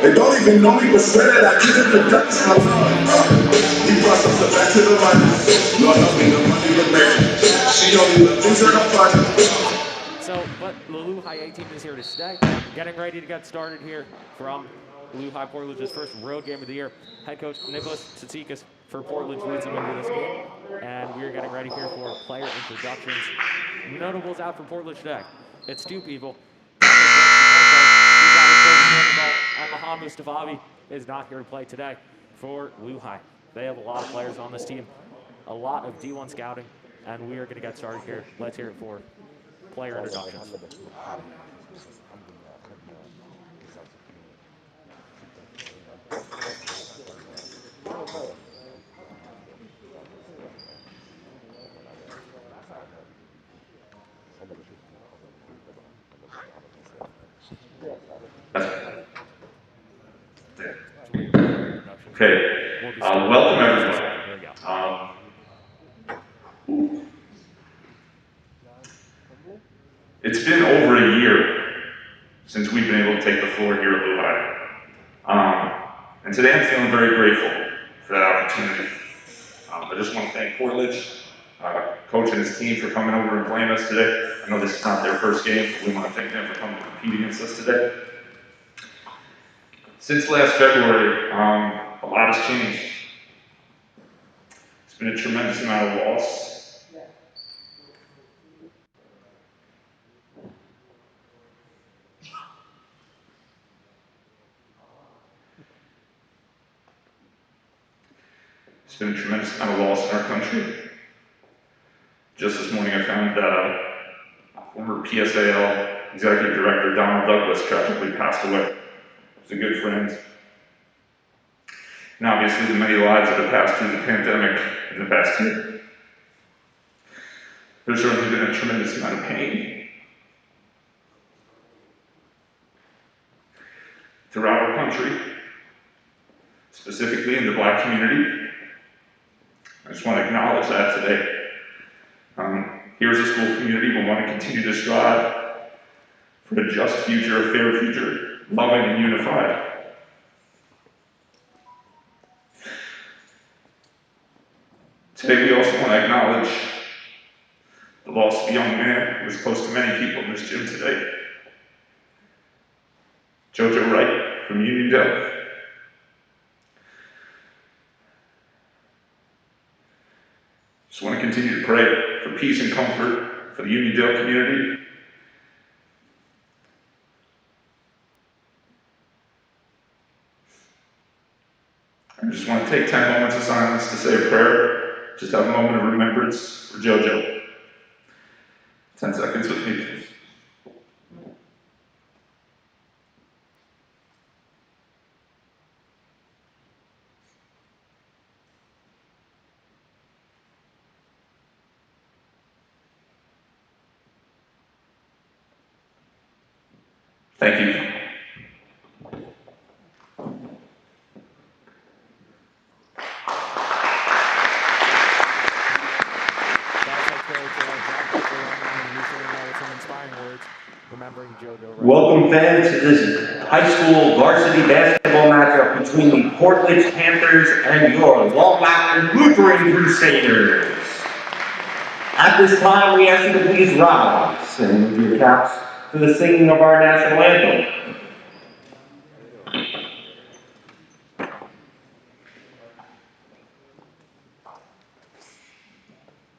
They don't even know me, but swear that I give it the guts. He brought something back to the money. Lord help me, the money remains. She only the things that are funny. So, but the LuHi A team is here to stay. Getting ready to get started here from LuHi Portledge's first road game of the year. Head coach Nicholas Tsitsikas for Portledge leads them into this game. And we are getting ready here for player introductions. Notables out for Portledge today. It's two people. And Mahan Mustafavi is not here to play today for LuHi. They have a lot of players on this team, a lot of D1 scouting, and we are going to get started here. Let's hear it for player introductions. Okay, welcome everyone. It's been over a year since we've been able to take the floor here at LuHi. And today I'm feeling very grateful for that opportunity. I just want to thank Portledge, coach and his team for coming over and playing us today. I know this is not their first game, but we want to thank them for coming to compete against us today. Since last February, a lot has changed. It's been a tremendous amount of loss. It's been a tremendous amount of loss in our country. Just this morning I found that former PSAL Executive Director Donald Douglas tragically passed away. He was a good friend. And obviously the many lives that have passed through the pandemic in the past year. There's certainly been a tremendous amount of pain throughout our country, specifically in the Black community. I just want to acknowledge that today. Here as a school community, we want to continue to strive for a just future, a fair future, loving and unified. Today we also want to acknowledge the loss of a young man who was close to many people in this gym today. Jojo Wright from Uniondale. Just want to continue to pray for peace and comfort for the Uniondale community. I just want to take 10 moments of silence to say a prayer, just have a moment of remembrance for Jojo. 10 seconds with me, please. Thank you. Welcome fans to this high school varsity basketball matchup between the Portledge Panthers and your Long Mountain Lutheran Crusaders. At this time, we ask you to please rise and move your caps for the singing of our national anthem.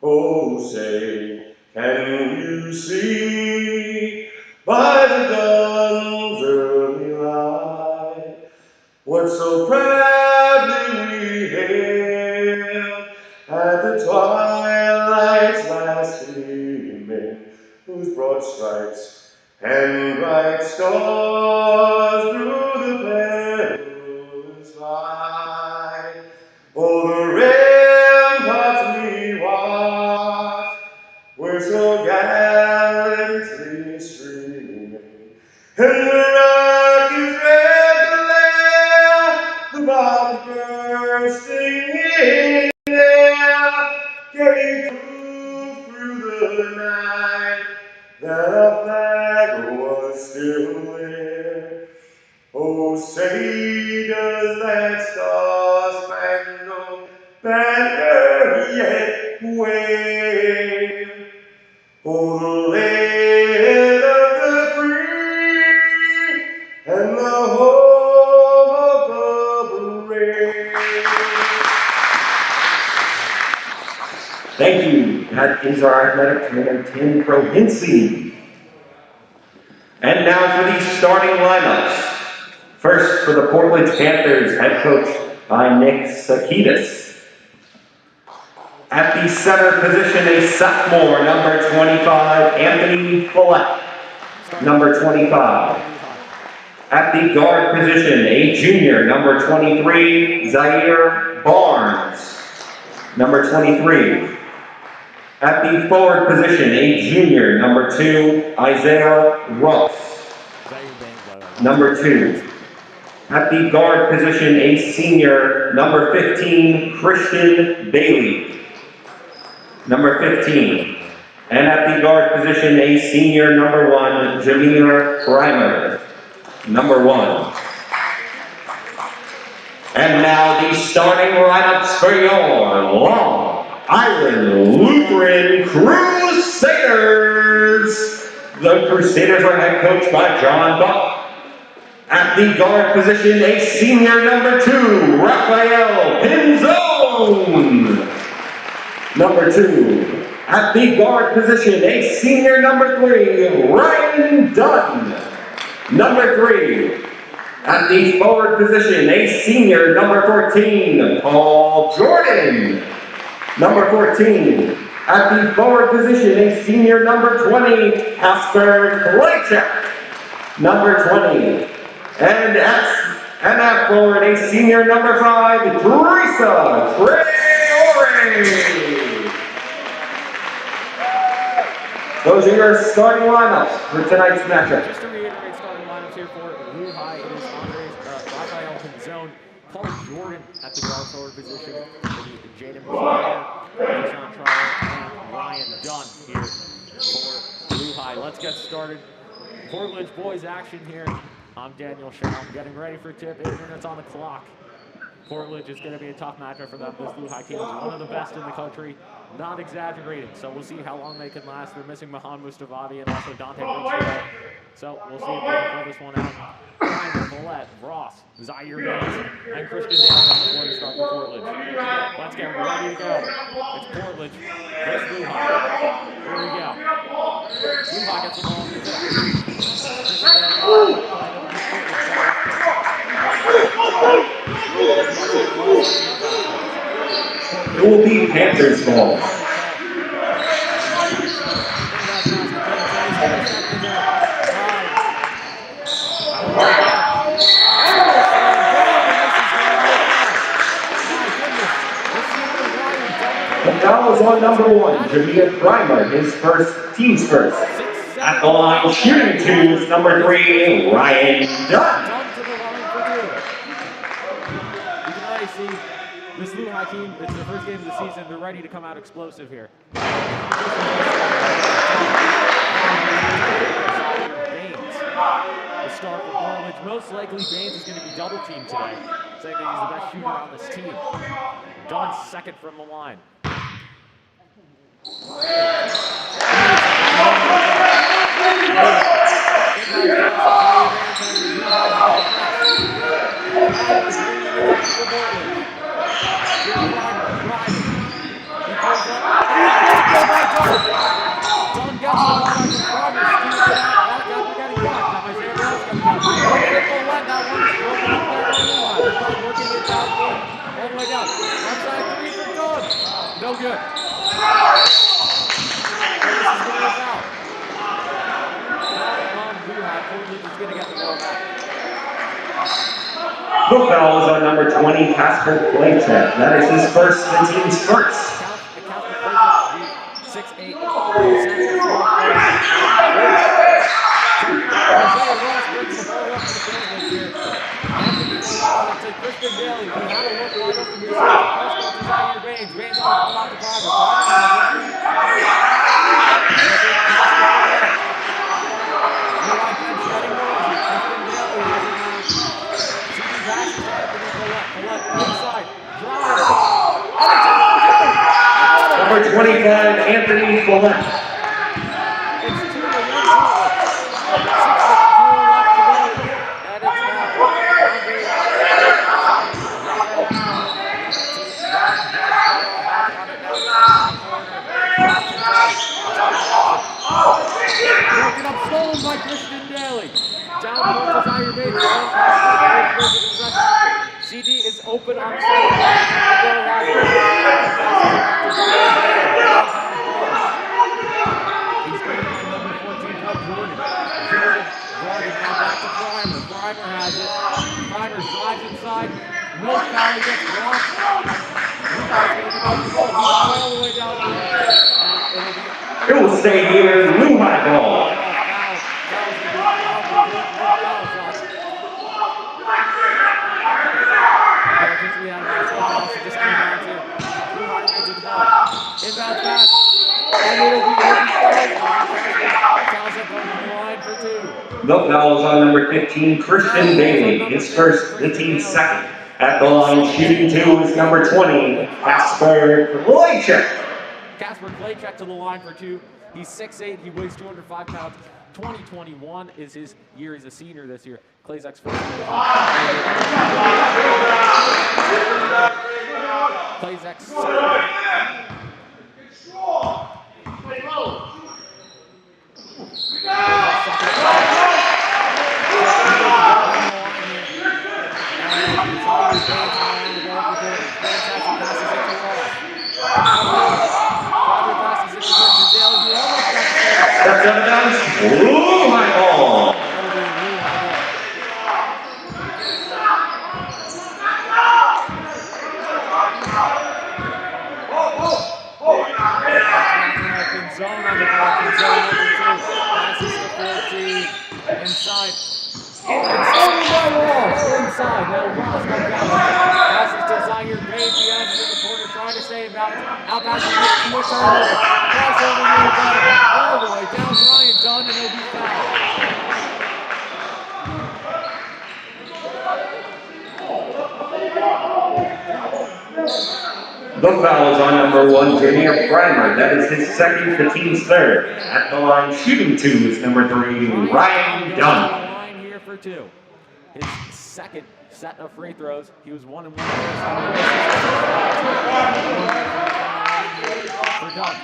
Oh, say, can you see by the dawn's early light what so proudly we hailed at the twilight's last gleaming, whose broad stripes and bright stars through the perilous fight. Oh, the ramparts we watched were so gallantly streaming, and the rockets red glare, the bombs bursting in air, gave proof through the night that our flag was still way for the land of the free and the home of the brave. Thank you. That is our athletic trainer, Tim Provinci. And now for the starting lineups. First, for the Portledge Panthers, head coach by Nick Sakidis. At the center position, a sophomore, number 25, Anthony Follett, number 25. At the guard position, a junior, number 23, Zaire Barnes, number 23. At the forward position, a junior, number 2, Isaiah Ross, number 2. At the guard position, a senior, number 15, Christian Bailey, number 15. And at the guard position, a senior, number 1, Jameer Primer, number 1. And now the starting lineups for your Long Island Lutheran Crusaders. The Crusaders are head coached by John Buck. At the guard position, a senior, number 2, Raphael Pinzone, number 2. At the guard position, a senior, number 3, Ryan Dunn, number 3. At the forward position, a senior, number 14, Paul Jordan, number 14. At the forward position, a senior, number 20, Casper Klaychak, number 20. And at forward, a senior, number 5, Teresa Traore. Those are your starting lineups for tonight's matchup. Just to reiterate, starting lineups here for LuHi, it is Raphael Pinzone, Paul Jordan at the guard forward position, Jaden Pierre, Deshaun Trower, and Ryan Dunn here for LuHi. Let's get started. Portledge boys action here. I'm Daniel Shaw. Getting ready for tip. 8 minutes on the clock. Portledge is going to be a tough matchup for them. This LuHi team is one of the best in the country. Not exaggerating. So we'll see how long they can last. They're missing Mahan Mustavati and also Dante Brooks. So we'll see if they can pull this one out. Ryan Follett, Ross, Zaire Baines, and Christian Dale on the floor to start for Portledge. Let's get ready to go. It's Portledge versus LuHi. Here we go. LuHi gets the ball in the tip. It will be Panthers ball. The foul is on number 1, Jameer Primer, his team's first. At the line, shooting 2 is number 3, Ryan Dunn. This LuHi team, it's their first game of the season. They're ready to come out explosive here. The star for Portledge. Most likely Baines is going to be double teamed today, saying that he's the best shooter on this team. Dunn second from the line. No good. The foul is on number 20, Casper Klaychak. That is his first, the team's first. 6'8". Christian Bailey, who had a look right up from his side. Baines. Baines on the block of progress. Number number 25, Anthony Follett. It's 2-1 Portledge. 6:02 left to go. And it's now Andre broken up, stolen by Christian Daly. Down court to Zaire Bates. CD is open on the side. He's going to number 14 up Jordan. Jordan guarded now back to Primer. Primer has it. Primer drives inside. No foul, he gets blocked. He's all the way down to It will stay here, LuHi ball. Inbound pass, and it'll be line for 2. The foul is on number 15, Christian Bailey. His first, the team's second. At the line, shooting 2 is number 20, Casper Kloichek. Casper Kloichek to the line for 2. He's 6'8", he weighs 205 pounds. 2021 is his year. He's a senior this year. Kloichek's first year. Kloichek's second. Steps out of bounds, LuHi ball. Zone on the block, in zone number 2. Passes to 14. Inside. Stolen by Ross. Inside. Now Ross comes down. Passes to Zaire Bates. He has it in the corner, trying to stay in bounds. Out passes to a turnover. Crossover near the all the way down. Ryan Dunn, and he'll be fouled. The foul is on number 1, Junior Primer. That is his second, the team's third. At the line, shooting 2 is number 3, Ryan Dunn. Line here for 2. His second set of free throws. He was 1-1 for Dunn.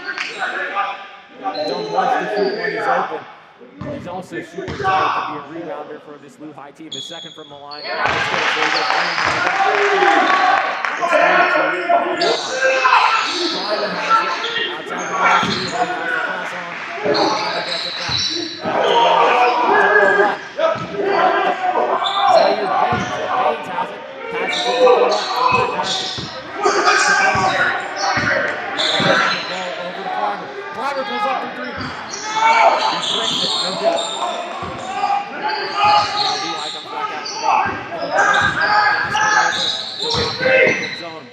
Dunn wants to shoot when he's open. He's also super tall to be a rebounder for this LuHi team. His second from the line. Primer goes up for 3. He breaks it, no good. LuHi comes back out the ball.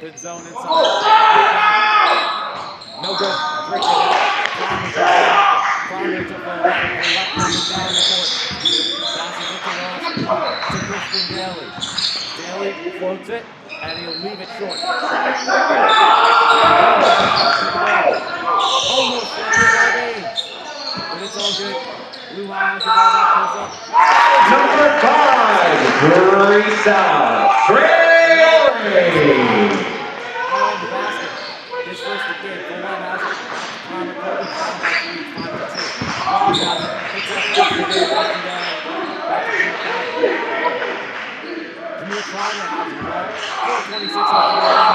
Good zone inside. No good. Breaks it out. Primer to the left. Down the court. Passes it to Christian Daly. Daly floats it, and he'll leave it short. Almost but it's all good. LuHi has the ball that goes up. Number 5, Teresa Trey. On the basket. His first again. Follett has it. Primer Corbin found by 3, 5-2. Ross has it. Picks up Christian Daly. Back to Junior Primer has the ball. 4:26 left to go.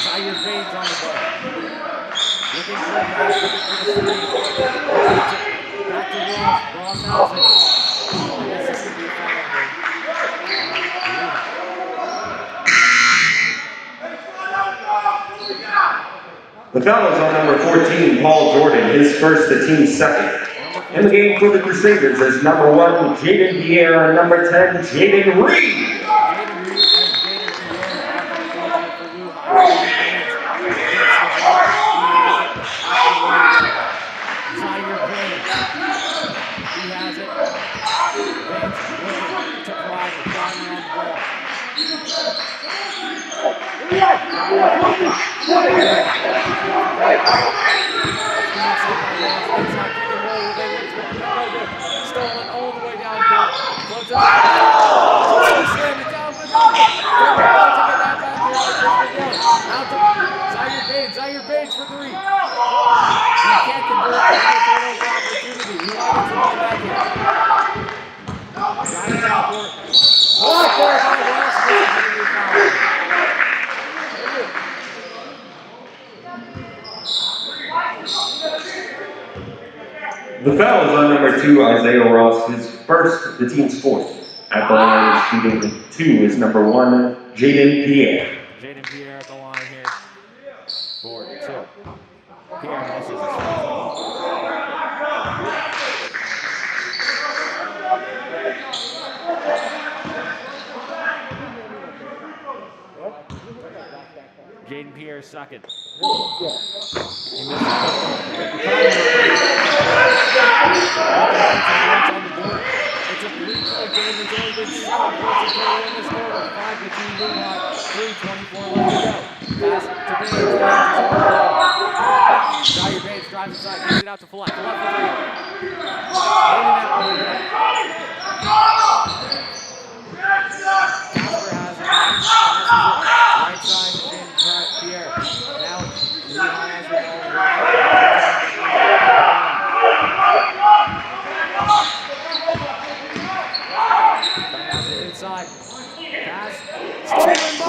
Zaire Bates on the ball. Looking for the pass, looking for the screen. Back to Ross. Ross has it. I guess this could be a foul. The foul is on number 14, Paul Jordan. His first, the team's second. In the game for the Crusaders is number 1, Jaden Pierre, and number 10, Jaden Reed. Stolen all the way down court. Floats it up. Slam it down for nothing. Denver about to get that back here. Out to Zaire Bates for three. He can't convert on the turnover opportunity. He gets the ball back here. Zaire down court. Blocked there by West. The foul is on number 2, Isaiah Ross, his first, the team's fourth. At the line, shooting 2 is number 1, Jaden Pierre. Jaden Pierre at the line here for 2. Pierre misses his first. Jaden Pierre second. He it's a 3-point game. There's only been 7 points in this quarter. 5-2 LuHi. 3:24 left to go. Pass to Baines. Zaire Baines drives inside, gets it out to Follett. Follett for 3. In and out. Casper has it. Right side to Pierre. Now LuHi has the ball. Inside. Pass. Stolen by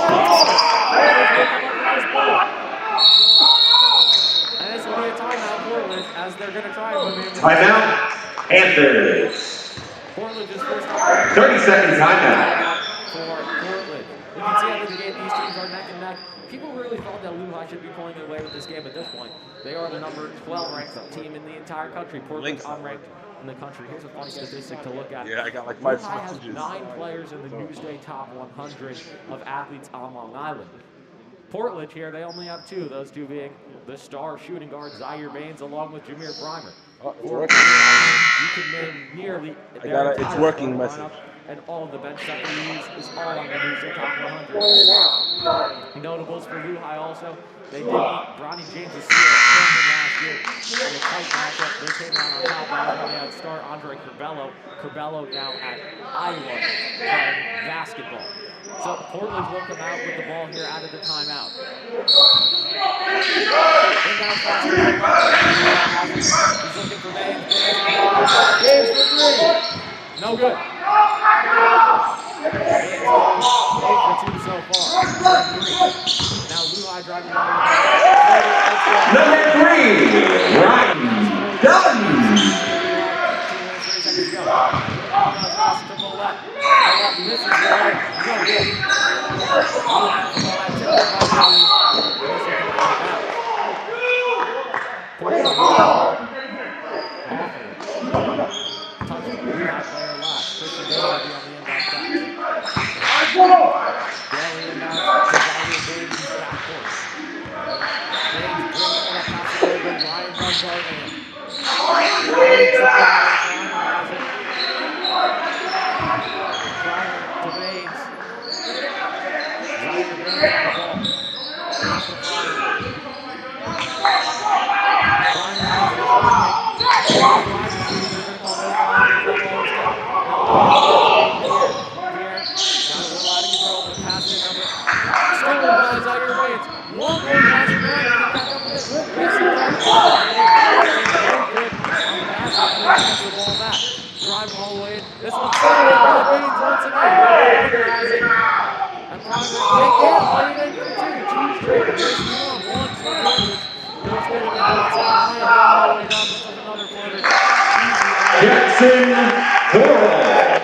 and this will be a timeout, Portledge, as they're going to try and move in. Timeout, Panthers. Portledge's first time. 30-second timeout. For Portledge. You can see how the game, these teams are neck and neck. People really thought that LuHi should be pulling away with this game at this point. They are the number 12 ranked team in the entire country. Portledge unranked in the country. Here's a fun statistic to look at. Yeah, I got like 5 LuHi has messages. 9 players in the Newsday top 100 of athletes on Long Island. Portledge here, they only have 2, those 2 being the star shooting guard Zaire Baines along with Jameer Primer. It's working. You can name nearly It's working message. and all of the bench that they use is all on the Newsday top 100. Notables for LuHi also, they did beat Bronny James' Seal last year in a tight matchup. They came out on top. That was when they had star Andre Curbelo now at Iowa playing basketball. So Portledge will come out with the ball here out of the timeout. Inbound pass to he's looking for Baines. Baines for 3. No good. Baines 8 for 2 so far. Now LuHi driving on Number 3, Ryan Dunn. 3 seconds to go. Pass to Follett. Follett misses the way. No good. Jackson Coral.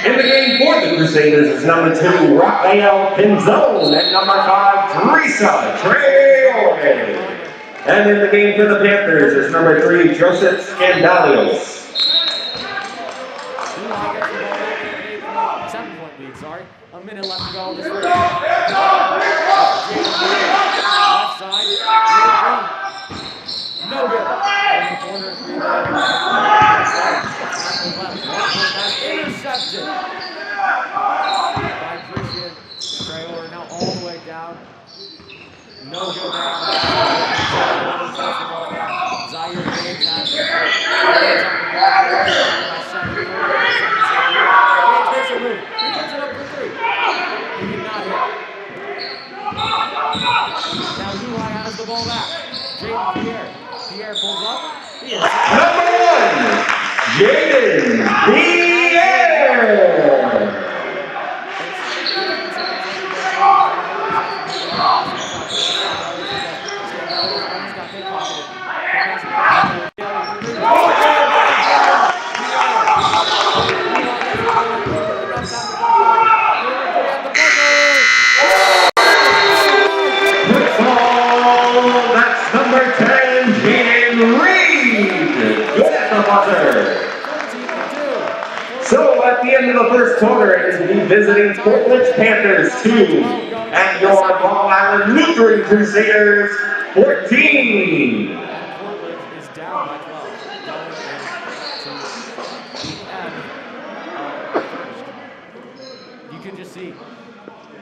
In the game for the Crusaders is number 2, Rafael Pinzone, and number 5, Teresa Traore. And in the game for the Panthers is number 3, Joseph Scandalios. LuHi gets the ball back. They have an 7-point lead, sorry. A minute left to go in this first. Left side. No good. In the corner, 3 there. Intercepted by Christian Traylor. Now all the way down. No good there. Zaire Baines has it. Baines on the ball. Baines makes a move. He puts it up for 3. He did not hit. Now LuHi has the ball back. Jaden Pierre. Pierre pulls up. Number 1, Jaden Pierre. That's number 10, Jaden Reed. Good at the buzzer. So at the end of the first quarter, it is the visiting Portledge Panthers 2 and your Long Island Lutheran Crusaders 14. Portledge is down by 12. Going into the end of the first. You can just see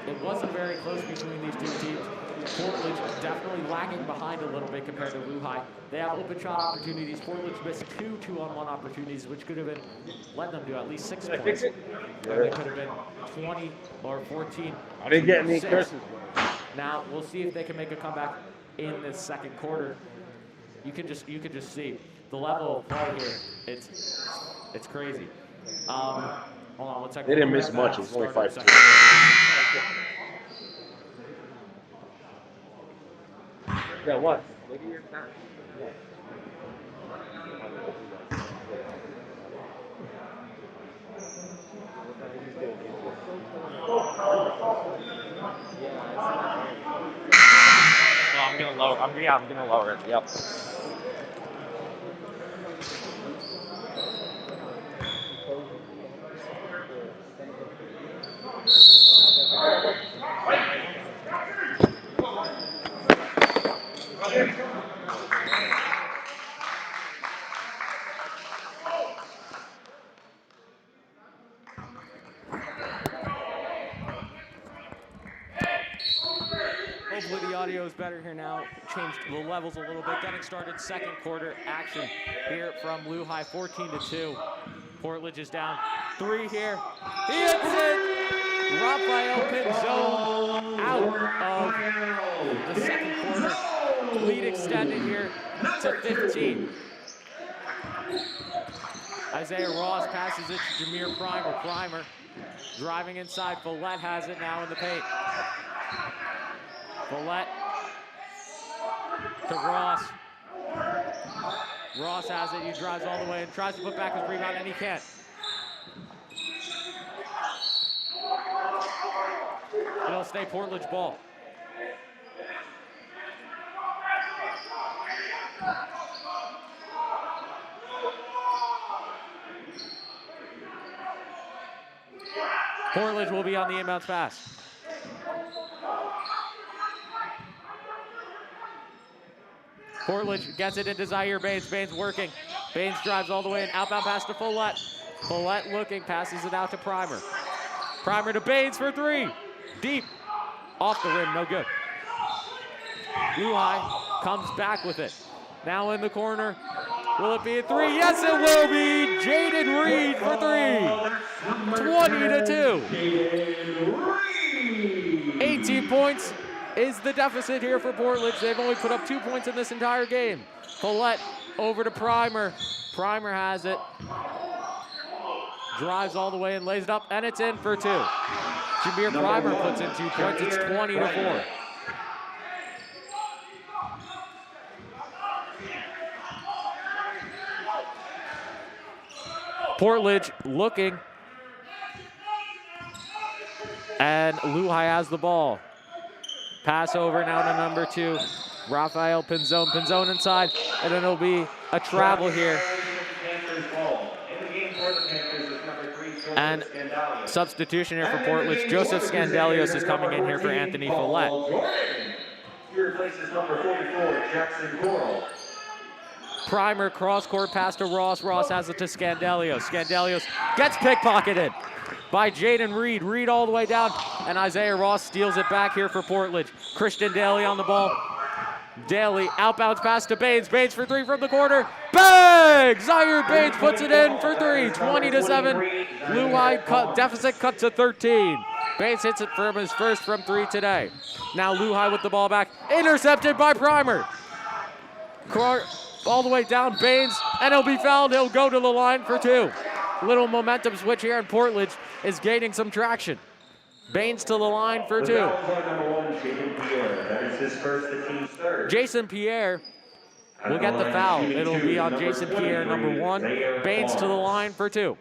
it wasn't very close between these two teams. Portledge definitely lagging behind a little bit compared to LuHi. They have open shot opportunities. Portledge missed 2 2-on-1 opportunities, which could have been led them to at least 6 points. And it could have been 20 or 14. I didn't get any curses. Now we'll see if they can make a comeback in the second quarter. You can just see the level of play here. It's crazy. Hold on 1 second. They didn't miss much. It was only 5 points. Yeah, what? Look at your time. I'm gonna lower it. Yep. Hopefully the audio is better here now. Changed the levels a little bit. Getting started second quarter action here from LuHi, 14-2. Portledge is down 3 here. He hits it! Rafael Pinzon out of the second quarter. Lead extended here to 15. Isaiah Ross passes it to Jameer Primer. Primer driving inside. Follett has it now in the paint. Follett to Ross. Ross has it. He drives all the way and tries to put back his rebound, and he can't. It'll stay Portledge ball. Portledge will be on the inbounds pass. Portledge gets it into Zaire Baines. Baines working. Baines drives all the way and outbound pass to Follett. Follett looking, passes it out to Primer. Primer to Baines for 3. Deep. Off the rim, no good. LuHi comes back with it. Now in the corner. Will it be a 3? Yes, it will be. Jaden Reed for 3. 20-2. 18 points is the deficit here for Portledge. They've only put up 2 points in this entire game. Follett over to Primer. Primer has it. Drives all the way and lays it up, and it's in for 2. Jameer Primer puts in 2 points. It's 20-4. Portledge looking. And LuHi has the ball. Pass over now to number 2. Rafael Pinzone inside, and then it'll be a travel here. And substitution here for Portledge. Joseph Scandalios is coming in here for Anthony Follett. He replaces number 44, Jackson Coral. Primer cross-court pass to Ross. Ross has it to Scandalios. Scandalios gets pickpocketed by Jaden Reed. Reed all the way down, and Isaiah Ross steals it back here for Portledge. Christian Daly on the ball. Daly, outbounds pass to Baines. Baines for three from the corner. Bang! Zaire Baines puts it in for three. 20-7. LuHi deficit cut to 13. Baines hits it from his first from three today. Now LuHi with the ball back. Intercepted by Primer. All the way down, Baines, and he'll be fouled. He'll go to the line for two. Little momentum switch here, and Portledge is gaining some traction. Baines to the line for two. That is his first, the team's third. Jason Pierre will get the foul. It'll be on Jason Pierre, number one. Baines to the line for two.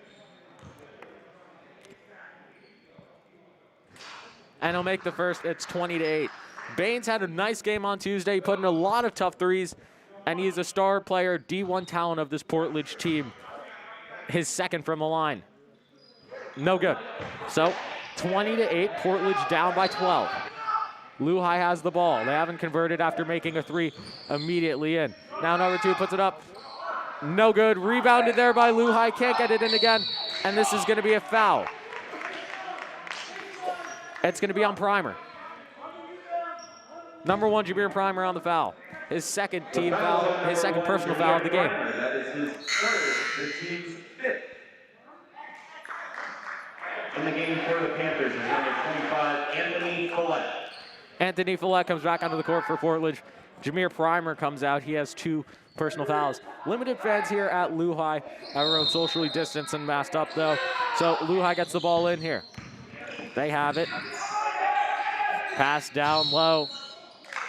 And he'll make the first. It's 20-8. Baines had a nice game on Tuesday. He put in a lot of tough threes, and he's a star player, D1 talent of this Portledge team. His second from the line. No good. So 20-8, Portledge down by 12. LuHi has the ball. They haven't converted after making a three immediately in. Now number two puts it up. No good. Rebounded there by LuHi. Can't get it in again. And this is going to be a foul. It's going to be on Primer. Number one, Jameer Primer on the foul. His second team foul, his second personal foul of the game. That is his third, the team's fifth. In the game for the Panthers is number 25, Anthony Follett. Anthony Follett comes back onto the court for Portledge. Jameer Primer comes out. He has two personal fouls. Limited fans here at LuHi. Everyone socially distanced and masked up though. So LuHi gets the ball in here. They have it. Pass down low.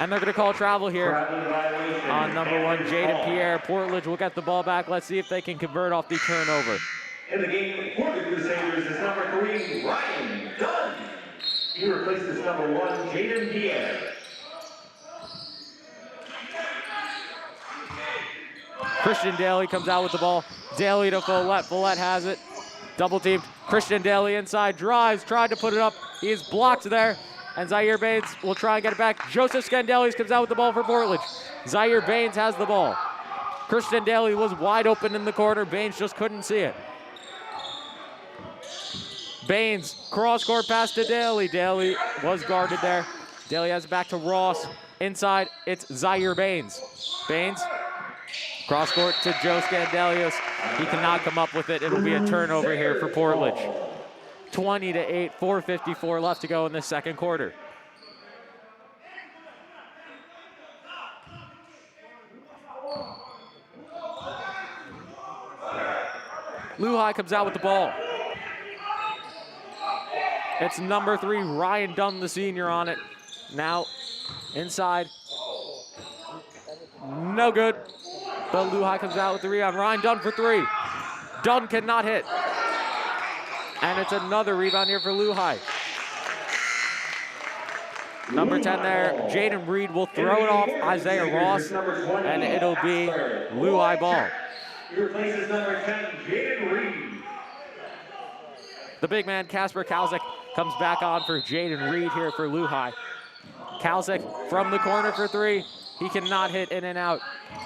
And they're going to call travel here on number one, Jaden Pierre. Portledge will get the ball back. Let's see if they can convert off the turnover. In the game for the Crusaders is number 3, Ryan Dunn. He replaces number 1, Jaden Pierre. Christian Daly comes out with the ball. Daly to Follett. Follett has it. Double teamed. Christian Daly inside, drives, tried to put it up. He is blocked there. And Zaire Baines will try and get it back. Joseph Scandalios comes out with the ball for Portledge. Zaire Baines has the ball. Christian Daly was wide open in the corner. Baines just couldn't see it. Baines, cross-court pass to Daly. Daly was guarded there. Daly has it back to Ross. Inside, it's Zaire Baines. Baines, cross-court to Joe Scandalios. He cannot come up with it. It'll be a turnover here for Portledge. 20-8, 4:54 left to go in the second quarter. LuHi comes out with the ball. It's number 3, Ryan Dunn, the senior, on it. Now, inside. No good. But LuHi comes out with the rebound. Ryan Dunn for 3. Dunn cannot hit. And it's another rebound here for LuHi. Number 10 there, Jaden Reed will throw it off Isaiah Ross, and it'll be LuHi ball. He replaces number 10, Jaden Reed. The big man, Kasper Kalsic, comes back on for Jaden Reed here for LuHi. Kalsic from the corner for 3. He cannot hit in and out.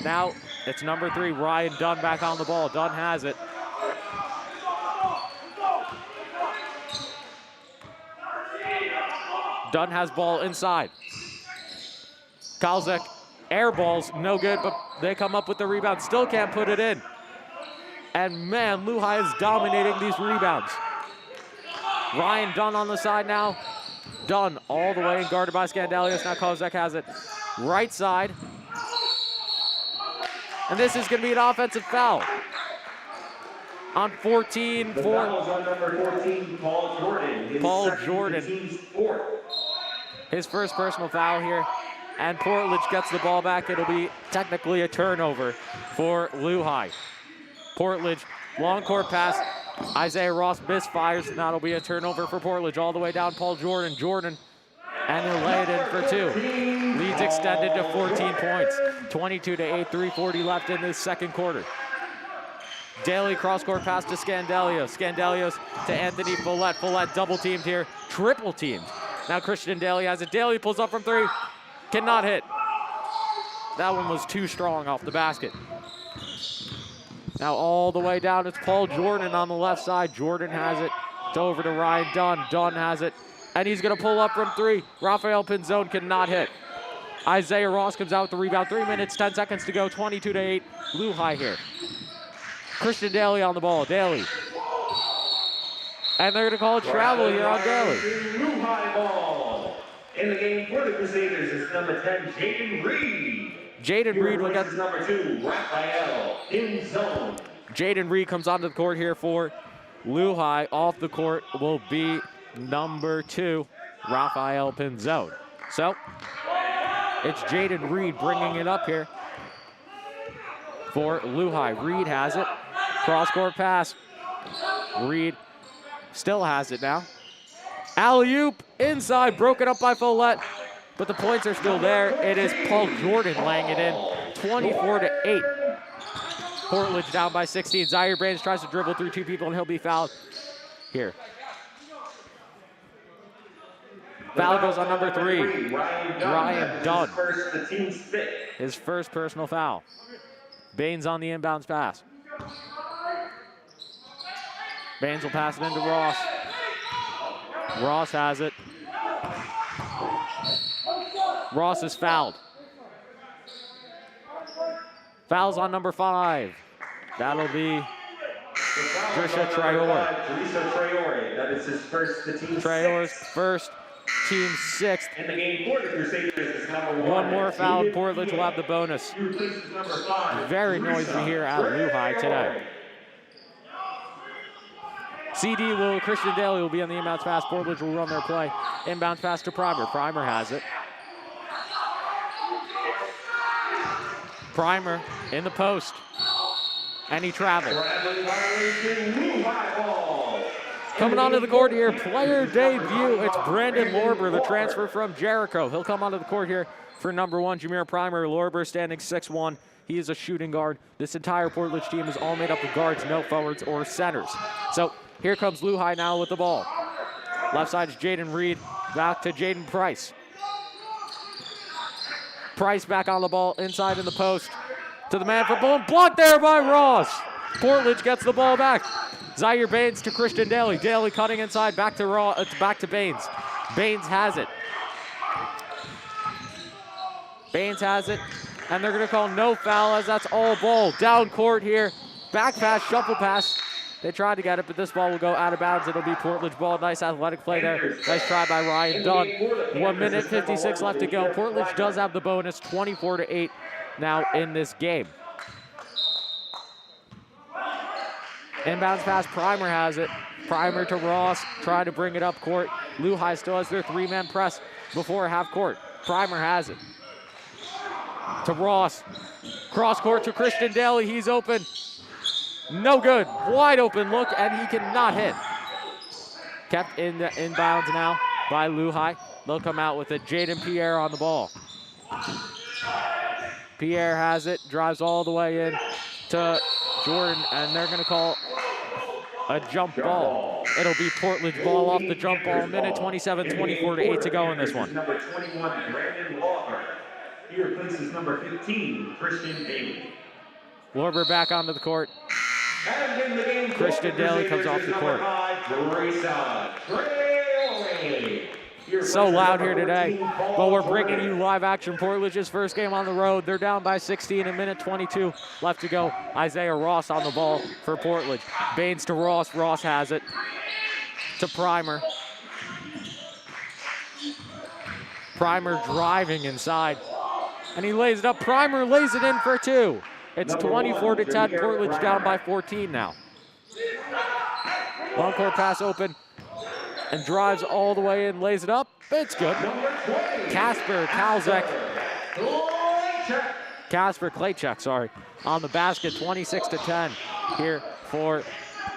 Now it's number 3, Ryan Dunn back on the ball. Dunn has it. Dunn has ball inside. Kalsic, air balls, no good, but they come up with the rebound. Still can't put it in. And man, LuHi is dominating these rebounds. Ryan Dunn on the side now. Dunn all the way and guarded by Scandalios. Now Kalsic has it right side. And this is going to be an offensive foul. On 14 The for foul is on number 14, Paul Jordan. His Paul second, Jordan. the team's 4th. his first personal foul here. And Portledge gets the ball back. It'll be technically a turnover for LuHi. Portledge, long court pass. Isaiah Ross misfires, and that'll be a turnover for Portledge all the way down. Paul Jordan, and he'll lay it in for 2. Leads extended to 14 points. 22-8, 3:40 left in this second quarter. Daly cross-court pass to Scandelios. Scandelios to Anthony Follette. Follette double-teamed here, triple-teamed. Now Christian Daly has it. Daly pulls up from three. Cannot hit. That one was too strong off the basket. Now all the way down, it's Paul Jordan on the left side. Jordan has it. It's over to Ryan Dunn. Dunn has it. And he's going to pull up from three. Rafael Pinzone cannot hit. Isaiah Ross comes out with the rebound. 3 minutes, 10 seconds to go. 22-8. LuHi here. Christian Daly on the ball. Daly. And they're going to call it travel here on Daly. LuHi ball. In the game for the Crusaders is number 10, Jaden Reed. Jaden Reed will get number 2, Rafael Pinzone. Jaden Reed comes onto the court here for LuHi. Off the court will be number 2, Rafael Pinzone. So it's Jaden Reed bringing it up here for LuHi. Reed has it. Cross-court pass. Reed still has it now. Alley-oop inside, broken up by Follette, but the points are still there. It is Paul Jordan laying it in, 24-8. Portledge down by 16. Zaire Brands tries to dribble through 2 people, and he'll be fouled here. Foul goes on number 3, Ryan Dunn. His first personal foul. Baines on the inbounds pass. Baines will pass it into Ross. Ross has it. Ross is fouled. Fouls on number 5. That'll be Trisha Traore. That is his first, the team Traore's sixth. first, team 6th. In the game for the Crusaders is number 1. One more foul, Portledge will have the bonus. Very noisy here at LuHi today. Christian Daly will be on the inbounds pass. Portledge will run their play. Inbounds pass to Primer. Primer has it. Primer in the post. And he traveled. Coming onto the court here, player debut. It's Brandon Lorber, the transfer from Jericho. He'll come onto the court here for number 1, Jameer Primer. Lorber standing 6'1". He is a shooting guard. This entire Portledge team is all made up of guards, no forwards or centers. So here comes LuHi now with the ball. Left side is Jaden Reed. Back to Jaden Price. Price back on the ball, inside in the post. To the man for boom. Blocked there by Ross. Portledge gets the ball back. Zaire Baines to Christian Daly. Daly cutting inside, back to Ross. It's back to Baines. Baines has it. Baines has it. And they're going to call no foul as that's all ball. Down court here. Back pass, shuffle pass. They tried to get it, but this ball will go out of bounds. It'll be Portledge ball. Nice athletic play there. Nice try by Ryan Dunn. 1 minute, 56 left to go. Portledge does have the bonus, 24-8 now in this game. Inbounds pass, Primer has it. Primer to Ross, trying to bring it up court. LuHi still has their 3-man press before half court. Primer has it. To Ross. Cross court to Christian Daly. He's open. No good. Wide open look, and he cannot hit. Kept in the inbounds now by LuHi. They'll come out with it. Jaden Pierre on the ball. Pierre has it. Drives all the way in to Jordan, and they're going to call a jump ball. It'll be Portledge ball off the jump ball. Minute 27, 24-8 to go in this one. Number 21, Brandon Lorber. Here places number 15, Christian Daly. Lorber back onto the court. And in the game, Christian Daly comes off the court. So loud here today, but we're bringing you live action. Portledge's first game on the road. They're down by 16, a minute 22 left to go. Isaiah Ross on the ball for Portledge. Baines to Ross. Ross has it to Primer. Primer driving inside, and he lays it up. Primer lays it in for 2. It's 24-10. Portledge down by 14 now. Long court pass open. And drives all the way in, lays it up. It's good. Kasper Klaychek, sorry, on the basket, 26-10 here for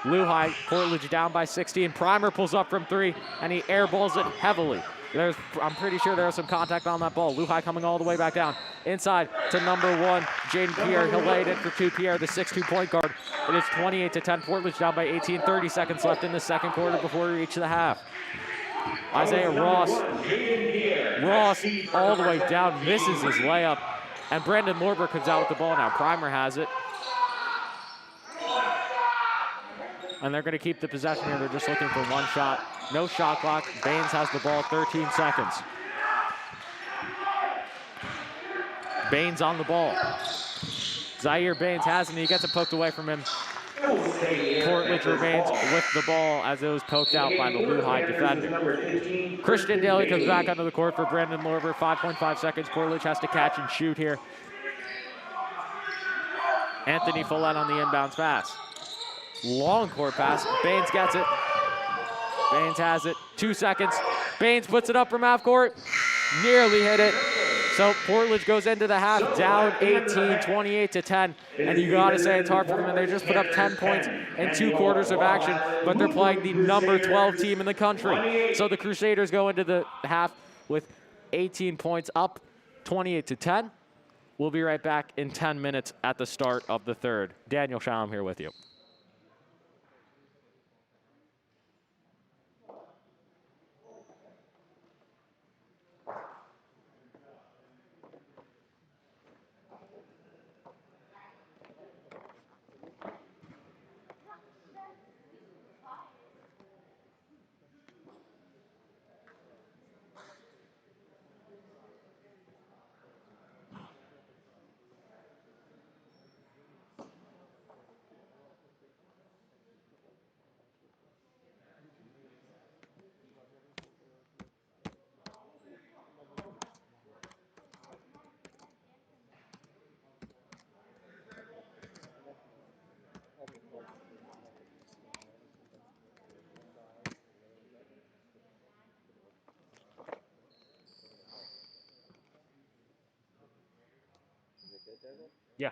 LuHi. Portledge down by 16. Primer pulls up from 3, and he airballs it heavily. I'm pretty sure there was some contact on that ball. LuHi coming all the way back down. Inside to number 1, Jaden Pierre. He'll lay it in for 2. Pierre, the 6'2" point guard. It is 28-10. Portledge down by 18. 30 seconds left in the second quarter before we reach the half. Isaiah Ross all the way down, misses his layup. And Brandon Lorber comes out with the ball now. Primer has it. And they're going to keep the possession here. They're just looking for one shot. No shot clock. Baines has the ball, 13 seconds. Baines on the ball. Zaire Baines has it, and he gets it poked away from him. Portledge remains with the ball as it was poked out by the LuHi defender. Christian Daly comes back onto the court for Brandon Lorber. 5.5 seconds. Portledge has to catch and shoot here. Anthony Follett on the inbounds pass. Long court pass. Baines gets it. Baines has it. 2 seconds. Baines puts it up from half court. Nearly hit it. So Portledge goes into the half down 18, 28-10. And you got to say it's hard for them. They just put up 10 points in 2 quarters of action, but they're playing the number 12 team in the country. So the Crusaders go into the half with 18 points up, 28-10. We'll be right back in 10 minutes at the start of the third. Daniel Schaum here with you. Yeah.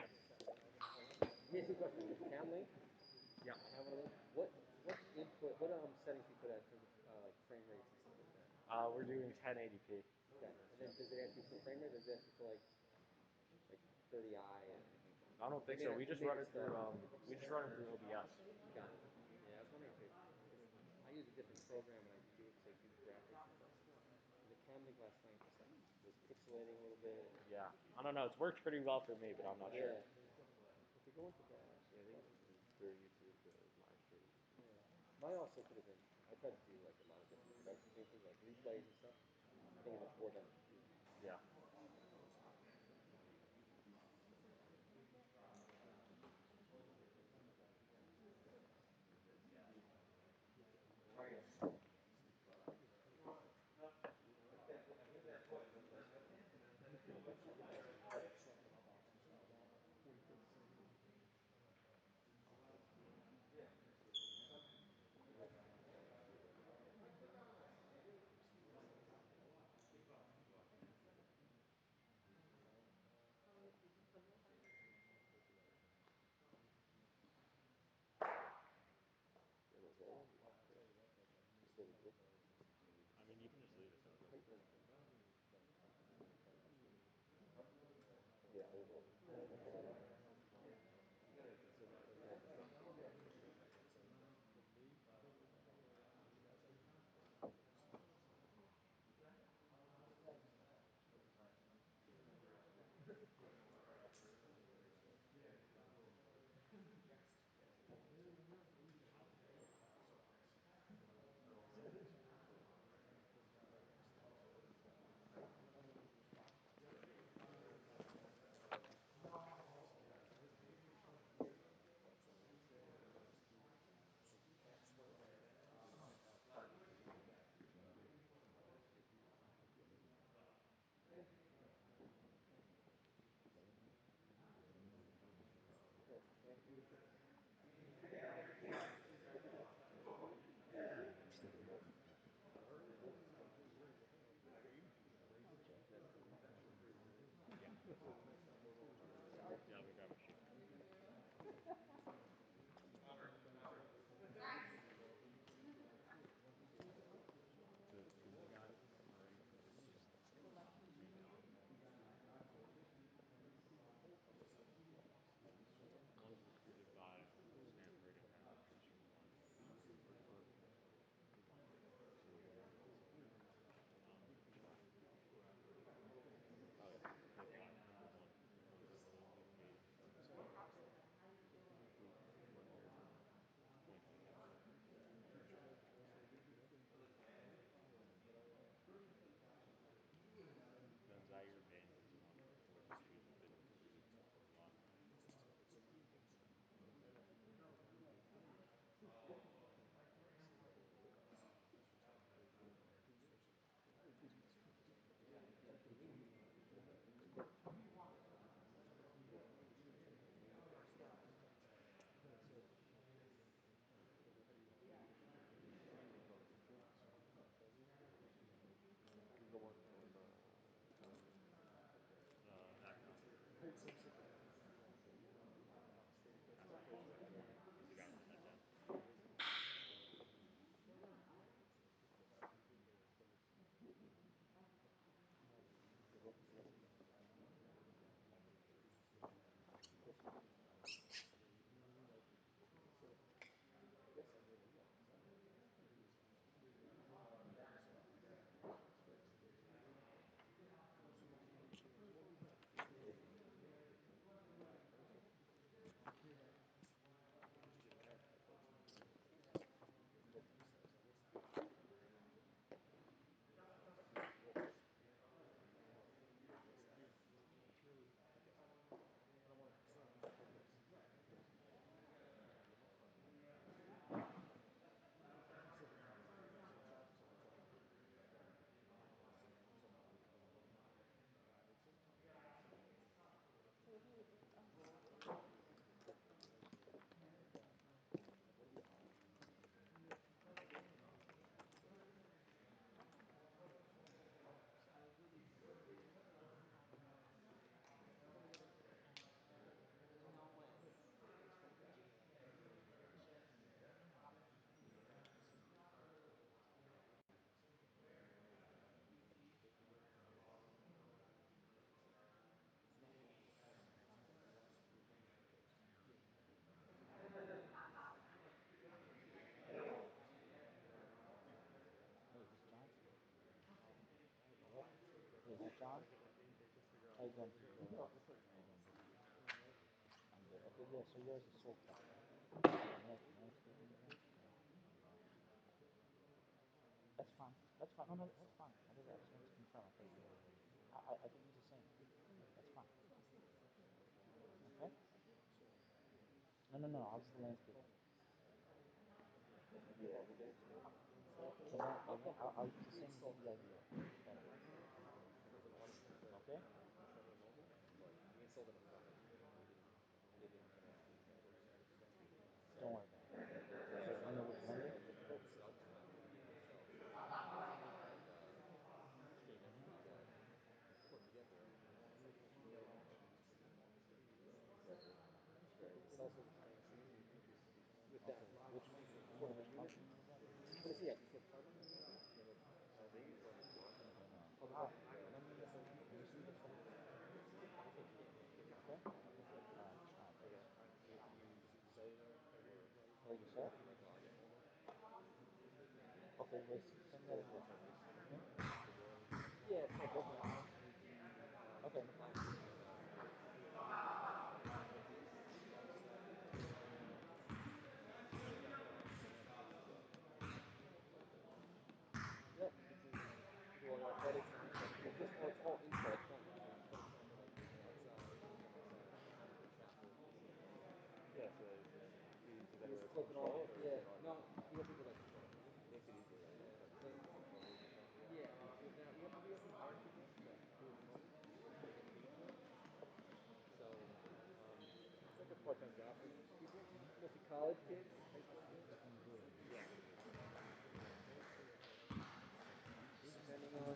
Here's the question. Cam link? Yeah. What input, what settings you put at for like frame rates and stuff like that? We're doing 1080p. Okay. And then does it ask you for frame rate, or does it ask you for like 30i and I don't think so. We just run it through OBS. got it. Yeah, I was wondering if I use a different program and I do it to do graphics and stuff. The cam link last night just like was pixelating a little bit. Yeah. I don't know. It's worked pretty well for me, but I'm not sure. If you go into that, yeah, they through YouTube live stream. Yeah. Mine also could have been. I tried to do like a lot of different production things, like replays and stuff. I think it's for them. Yeah. I mean, you can just leave it. I don't. Okay, yeah, so yours is so far. That's fine. That's fine. No, no, that's fine. I just want to confirm. I think it's the same. That's fine. Okay? No, no, no. I'll just landscape. I'll use the same DEI here. Okay? Don't worry about it. You know which number? Which function is that? What is he at? Okay? Oh, you saw? Okay, let's send that again. Okay? Yeah, it's no different. Okay, no problem. Yep. Do all your athletics and research. It's just it's all info. It's not you just click it all. Yeah. No, you have to do like makes it easier. Yeah. We have some hired people that do it remotely. So it's like a part-time job for people, mostly college kids, high school kids. Yeah. Depending on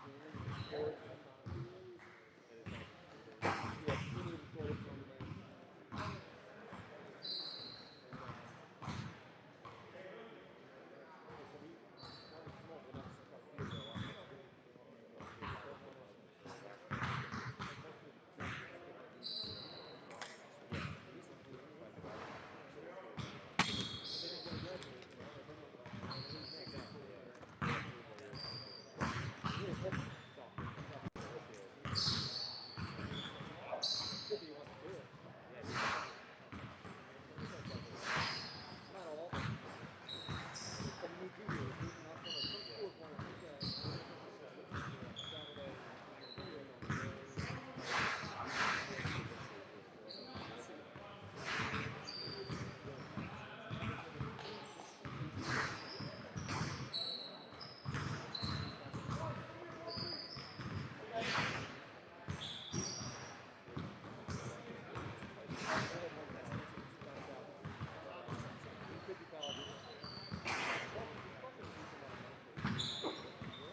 screening and storage and time. Yeah, screening and storage is on demand. And okay, so we not as remote, but that's how field go a lot more. Both on us. Like most of the jobs we have, they want to be on site. Yeah. At least in Cleveland, where I graduated. But they don't want to graduate, you know, like they don't leave now. Exactly, yeah. It's really different. Good that he wants to do it. Not all, but we need you here. We need an option. Like some schools want to take a different system. Saturday here, Sunday. They have one college. Down south. You could do college either. It's fun for the decent amount of money.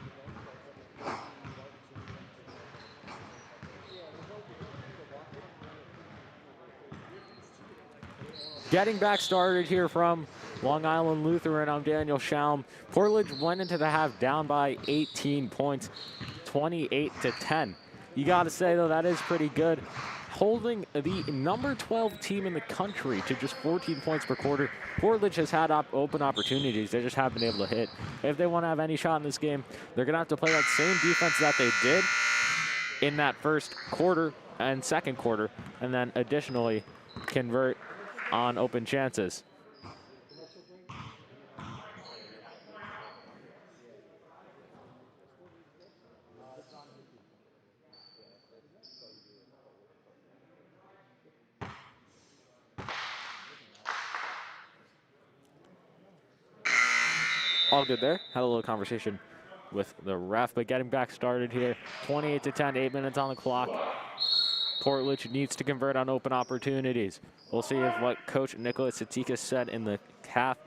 Unlimited events, like every varsity event. Yeah, there's always a team to watch it. You only have two teams per station. Getting back started here from Long Island Lutheran, I'm Daniel Schaum. Portledge went into the half down by 18 points, 28-10. You got to say, though, that is pretty good. Holding the number 12 team in the country to just 14 points per quarter. Portledge has had open opportunities. They just haven't been able to hit. If they want to have any shot in this game, they're going to have to play that same defense that they did in that first quarter and second quarter, and then additionally convert on open chances. All good there. Had a little conversation with the ref, but getting back started here. 28-10, 8 minutes on the clock. Portledge needs to convert on open opportunities. We'll see if what Coach Nicholas Tsitsikas said in the half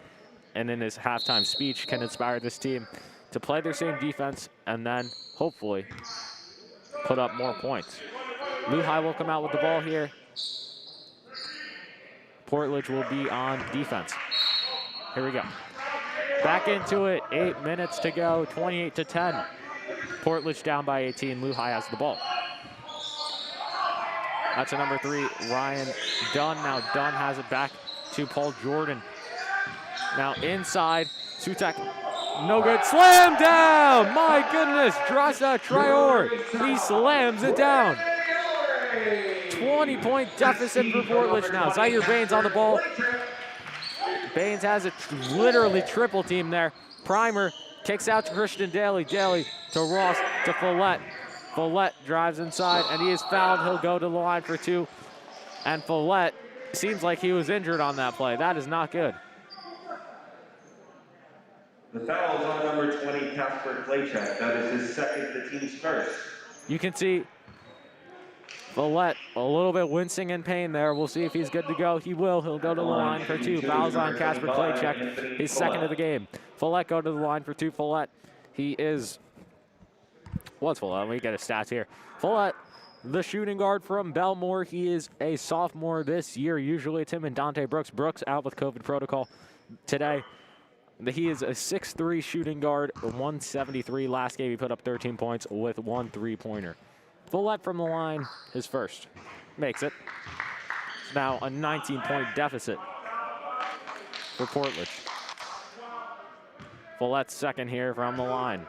and in his halftime speech can inspire this team to play their same defense and then hopefully put up more points. LuHi will come out with the ball here. Portledge will be on defense. Here we go. Back into it, 8 minutes to go, 28-10. Portledge down by 18, LuHi has the ball. That's a number 3, Ryan Dunn. Now Dunn has it back to Paul Jordan. Now inside, Sutek No good. Slam down! My goodness, Drasa Trior. He slams it down. 20-point deficit for Portledge now. Zaire Baines on the ball. Baines has a literally triple team there. Primer kicks out to Christian Daly. Daly to Ross to Follett. Follett drives inside, and he is fouled. He'll go to the line for 2. And Follett seems like he was injured on that play. That is not good. The foul is on number 20, Casper Claychek. That is his second, the team's first. You can see Follett a little bit wincing in pain there. We'll see if he's good to go. He will. He'll go to the line for 2. Fouls on Casper Claychek, his second of the game. Follett go to the line for 2. Follett, he is... What's Follett? Let me get his stats here. Follett, the shooting guard from Belmore. He is a sophomore this year. Usually it's him and Dante Brooks. Brooks out with COVID protocol today. He is a 6'3" shooting guard, 173. Last game he put up 13 points with 1 3-pointer. Follett from the line, his first. Makes it. It's now a 19-point deficit for Portledge. Follett's second here from the line.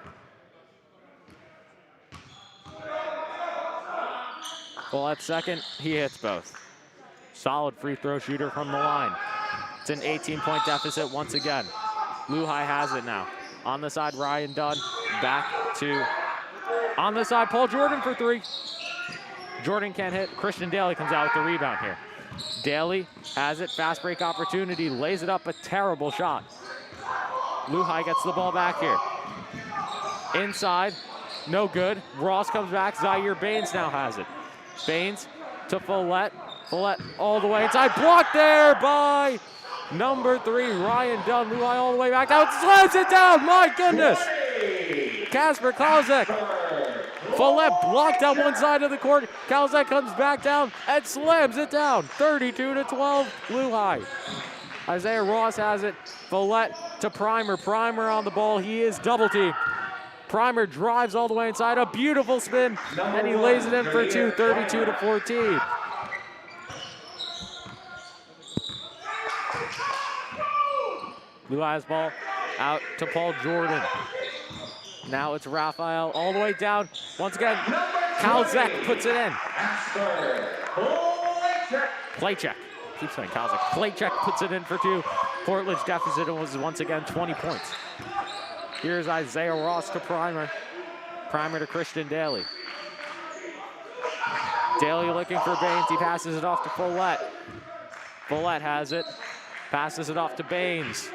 Follett's second, he hits both. Solid free throw shooter from the line. It's an 18-point deficit once again. LuHi has it now. On the side, Ryan Dunn. Back to... On the side, Paul Jordan for 3. Jordan can't hit. Christian Daly comes out with the rebound here. Daly has it. Fast break opportunity. Lays it up. A terrible shot. LuHi gets the ball back here. Inside. No good. Ross comes back. Zaire Baines now has it. Baines to Follett. Follett all the way inside. Blocked there by... Number 3, Ryan Dunn. LuHi all the way back out. Slams it down. My goodness. Kasper Kalzek. Follett blocked on one side of the court. Kalzek comes back down and slams it down. 32-12, LuHi. Isaiah Ross has it. Follett to Primer. Primer on the ball. He is double teamed. Primer drives all the way inside. A beautiful spin. And he lays it in for 2, 32-14. LuHi's ball out to Paul Jordan. Now it's Raphael all the way down. Once again, Kalzek puts it in. Claychek. Keep saying Kalzek. Claychek puts it in for 2. Portledge deficit was once again 20 points. Here's Isaiah Ross to Primer. Primer to Christian Daly. Daly looking for Baines. He passes it off to Follett. Follett has it. Passes it off to Baines.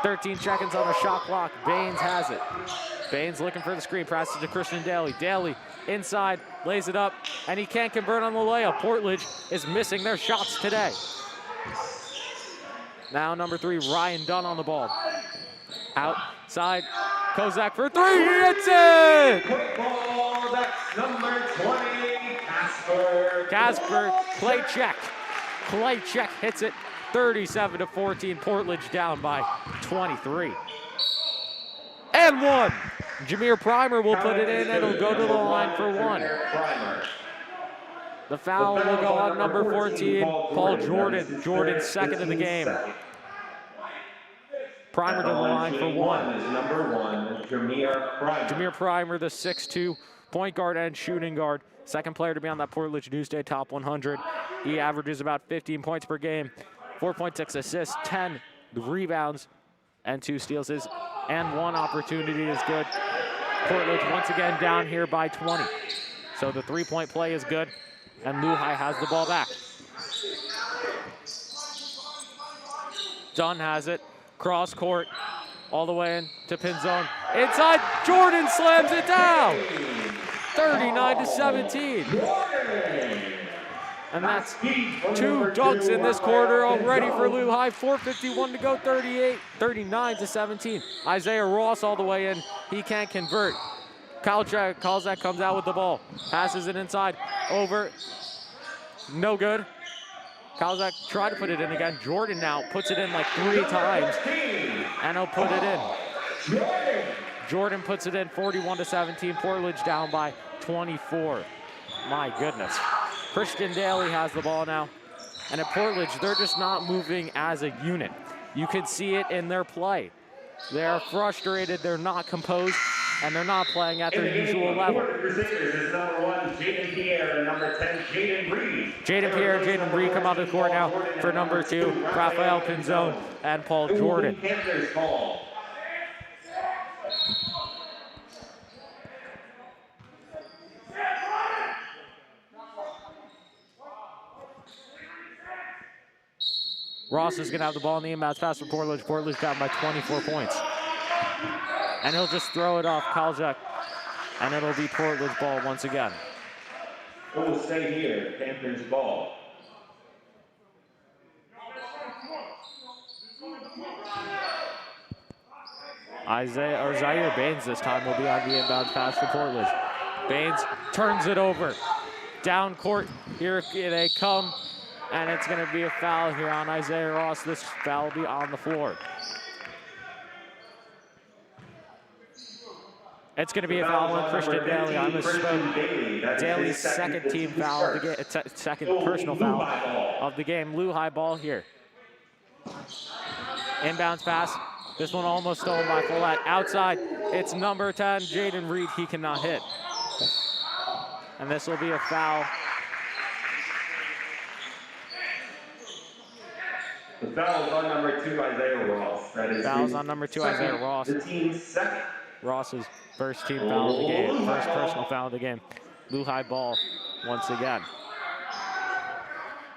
13 seconds on the shot clock. Baines has it. Baines looking for the screen. Passes to Christian Daly. Daly inside, lays it up, and he can't convert on the layup. Portledge is missing their shots today. Now number 3, Ryan Dunn on the ball. Outside, Kozak for 3. He hits it! Quick ball, that's number 20, Kasper Claychek. Claychek hits it. 37-14. Portledge down by 23. And 1. Jameer Primer will put it in, and it'll go to the line for 1. The foul will go on number 14, Paul Jordan. Jordan's second of the game. Primer to the line for 1. Is number 1, Jameer Primer. Jameer Primer, the 6'2", point guard and shooting guard. Second player to be on that Portledge Newsday Top 100. He averages about 15 points per game, 4.6 assists, 10 rebounds, and 2 steals. And 1 opportunity is good. Portledge once again down here by 20. So the 3-point play is good, and LuHi has the ball back. Dunn has it, cross court, all the way in to pin zone. Inside, Jordan slams it down. 39-17. And that's 2 dunks in this quarter already for LuHi. 4:51 to go, 39-17. Isaiah Ross all the way in. He can't convert. Kalzak comes out with the ball. Passes it inside. Over. No good. Kalzak tried to put it in again. Jordan now puts it in like 3 times. And he'll put it in. Jordan puts it in 41-17. Portledge down by 24. My goodness. Christian Daly has the ball now. And at Portledge, they're just not moving as a unit. You can see it in their play. They're frustrated, they're not composed, and they're not playing at their usual level. Crusaders is number 1, Jaden Pierre, and number 10, Jaden Reed. Jaden Pierre and Jaden Reed come out of the court now for number 2, Rafael Pinzone and Paul Jordan. Panthers ball. Ross is going to have the ball in the inbounds pass for Portledge. Portledge down by 24 points. And he'll just throw it off Kaljak, and it'll be Portledge ball once again. It will stay here, Panthers ball. Zaire Baines this time will be on the inbounds pass for Portledge. Baines turns it over. Down court, here they come. And it's going to be a foul here on Isaiah Ross. This foul will be on the floor. It's going to be a foul on Christian Daly. I misspoke. Daly's second team foul of the game, second personal foul of the game. LuHi ball here. Inbounds pass. This one almost stolen by Follett. Outside, it's number 10, Jaden Reed. He cannot hit. And this will be a foul. The foul is on number 2, Isaiah Ross. That is Foul's on number 2, Isaiah Ross. The team's second. Ross's first team foul of the game, first personal foul of the game. LuHi ball once again.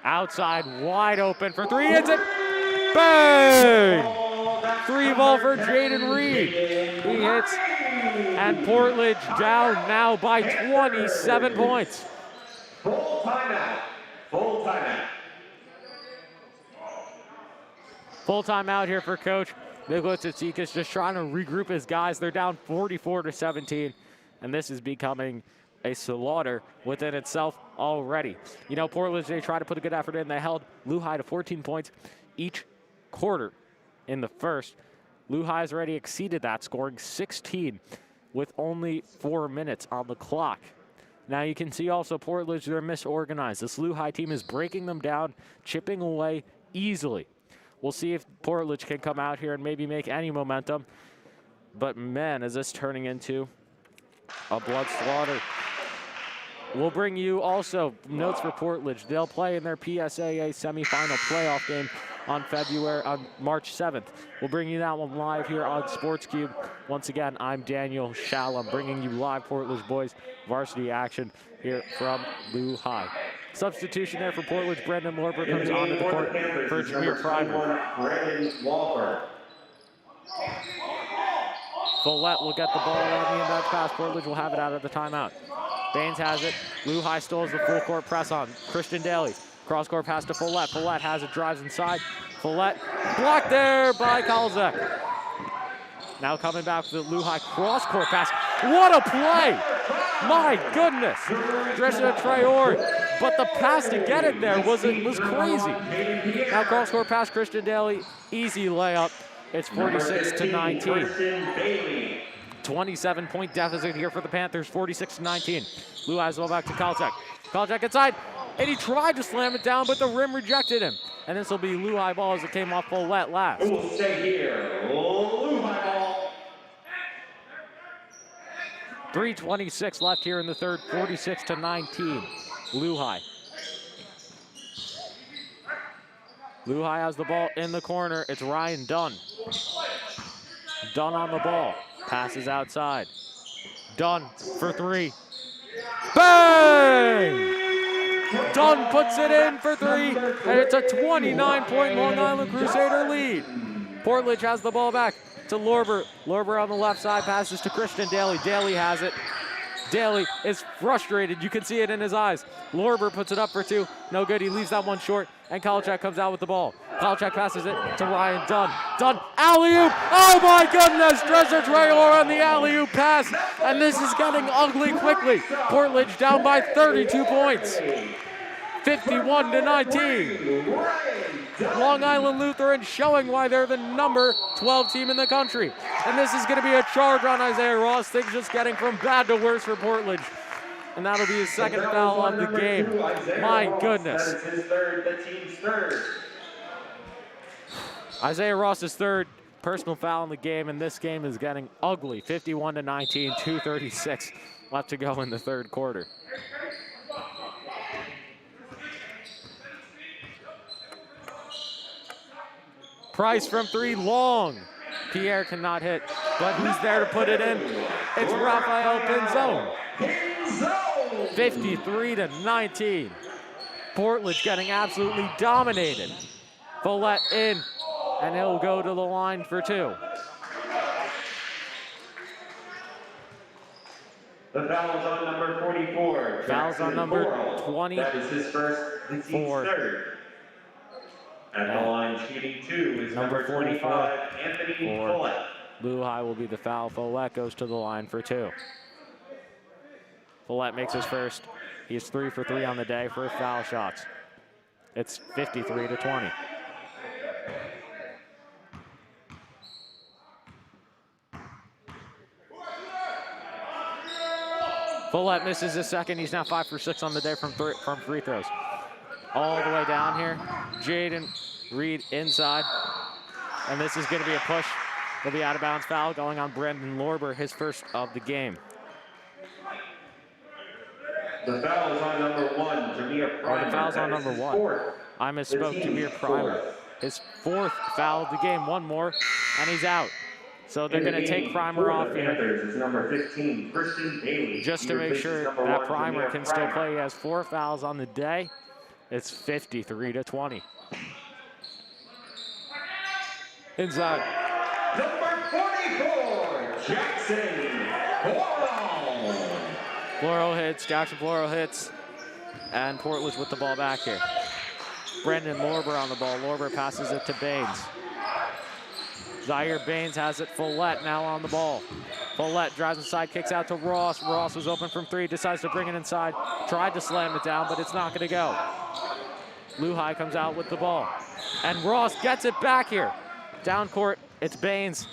Outside, wide open for 3, hits it. Bang! 3 ball for Jaden Reed. He hits, and Portledge down now by 27 points. Full timeout. Full timeout. Full timeout here for Coach Nicholas Tsitsikas, just trying to regroup his guys. They're down 44-17, and this is becoming a slaughter within itself already. You know, Portledge, they tried to put a good effort in. They held LuHi to 14 points each quarter in the first. LuHi has already exceeded that, scoring 16 with only 4 minutes on the clock. Now you can see also Portledge, they're misorganized. This LuHi team is breaking them down, chipping away easily. We'll see if Portledge can come out here and maybe make any momentum. But man, is this turning into a blood slaughter. We'll bring you also notes for Portledge. They'll play in their PSAA semifinal playoff game on March 7th. We'll bring you that one live here on Sports Cube. Once again, I'm Daniel Shalom, bringing you live Portledge boys varsity action here from LuHi. Substitution there for Portledge. Brendan Lorber comes onto the court for Jameer Primer. Follett will get the ball on the inbound pass. Portledge will have it out at the timeout. Baines has it. LuHi still has the full court press on. Christian Daly. Cross court pass to Follett. Follett has it, drives inside. Follett blocked there by Kalzek. Now coming back to the LuHi cross court pass. What a play! My goodness! Dresha Traore. But the pass to get it there was crazy. Now cross court pass Christian Daly. Easy layup. It's 46-19. 27-point deficit here for the Panthers, 46-19. LuHi has the ball back to Kalchak. Kalchak inside, and he tried to slam it down, but the rim rejected him. And this will be LuHi ball as it came off Follett last. It will stay here. LuHi ball. 3:26 left here in the third, 46-19. LuHi. LuHi has the ball in the corner. It's Ryan Dunn. Dunn on the ball. Passes outside. Dunn for 3. Bang! Dunn puts it in for 3, and it's a 29-point Long Island Crusader lead. Portledge has the ball back to Lorber. Lorber on the left side passes to Christian Daly. Daly has it. Daly is frustrated. You can see it in his eyes. Lorber puts it up for 2. No good. He leaves that one short, and Kalchak comes out with the ball. Kalchak passes it to Ryan Dunn. Dunn, alley-oop! Oh my goodness! Dresser Traore on the alley-oop pass, and this is getting ugly quickly. Portledge down by 32 points. 51-19. Long Island Lutheran showing why they're the number 12 team in the country. And this is going to be a charge on Isaiah Ross. Things just getting from bad to worse for Portledge. And that'll be his second foul of the game. My goodness. That is his third, the team's third. Isaiah Ross is third. personal foul in the game, and this game is getting ugly. 51-19, 2:36 left to go in the third quarter. Price from three, long. Pierre cannot hit, but who's there to put it in? It's Rafael Pinzon. 53-19. Portledge getting absolutely dominated. Follett in, and he'll go to the line for two. The foul is on number 44. Fouls on number 20. That is his first, the team's third. At the line shooting two is number 25, Anthony Follett. LuHi will be the foul. Follett goes to the line for two. Follett makes his first. He's 3 for 3 on the day for foul shots. It's 53-20. Follett misses his second. He's now 5 for 6 on the day from free throws. All the way down here. Jaden Reed inside. And this is going to be a push. There'll be out of bounds foul going on Brendan Lorber, his first of the game. The foul is on number 1, Jameer Primer. The foul's on number 1. I misspoke, Jameer Primer. His fourth foul of the game, one more, and he's out. So they're going to take Primer off here. Is number 15, Christian Daly. Just to make sure that Primer can still play. He has 4 fouls on the day. It's 53-20. Inside. Number 44, Jackson Floral. Floral hits, Jackson Floral hits, and Portledge with the ball back here. Brendan Lorber on the ball. Lorber passes it to Baines. Zaire Baines has it. Follett now on the ball. Follett drives inside, kicks out to Ross. Ross was open from 3, decides to bring it inside. Tried to slam it down, but it's not going to go. LuHi comes out with the ball. And Ross gets it back here. Down court, it's Baines.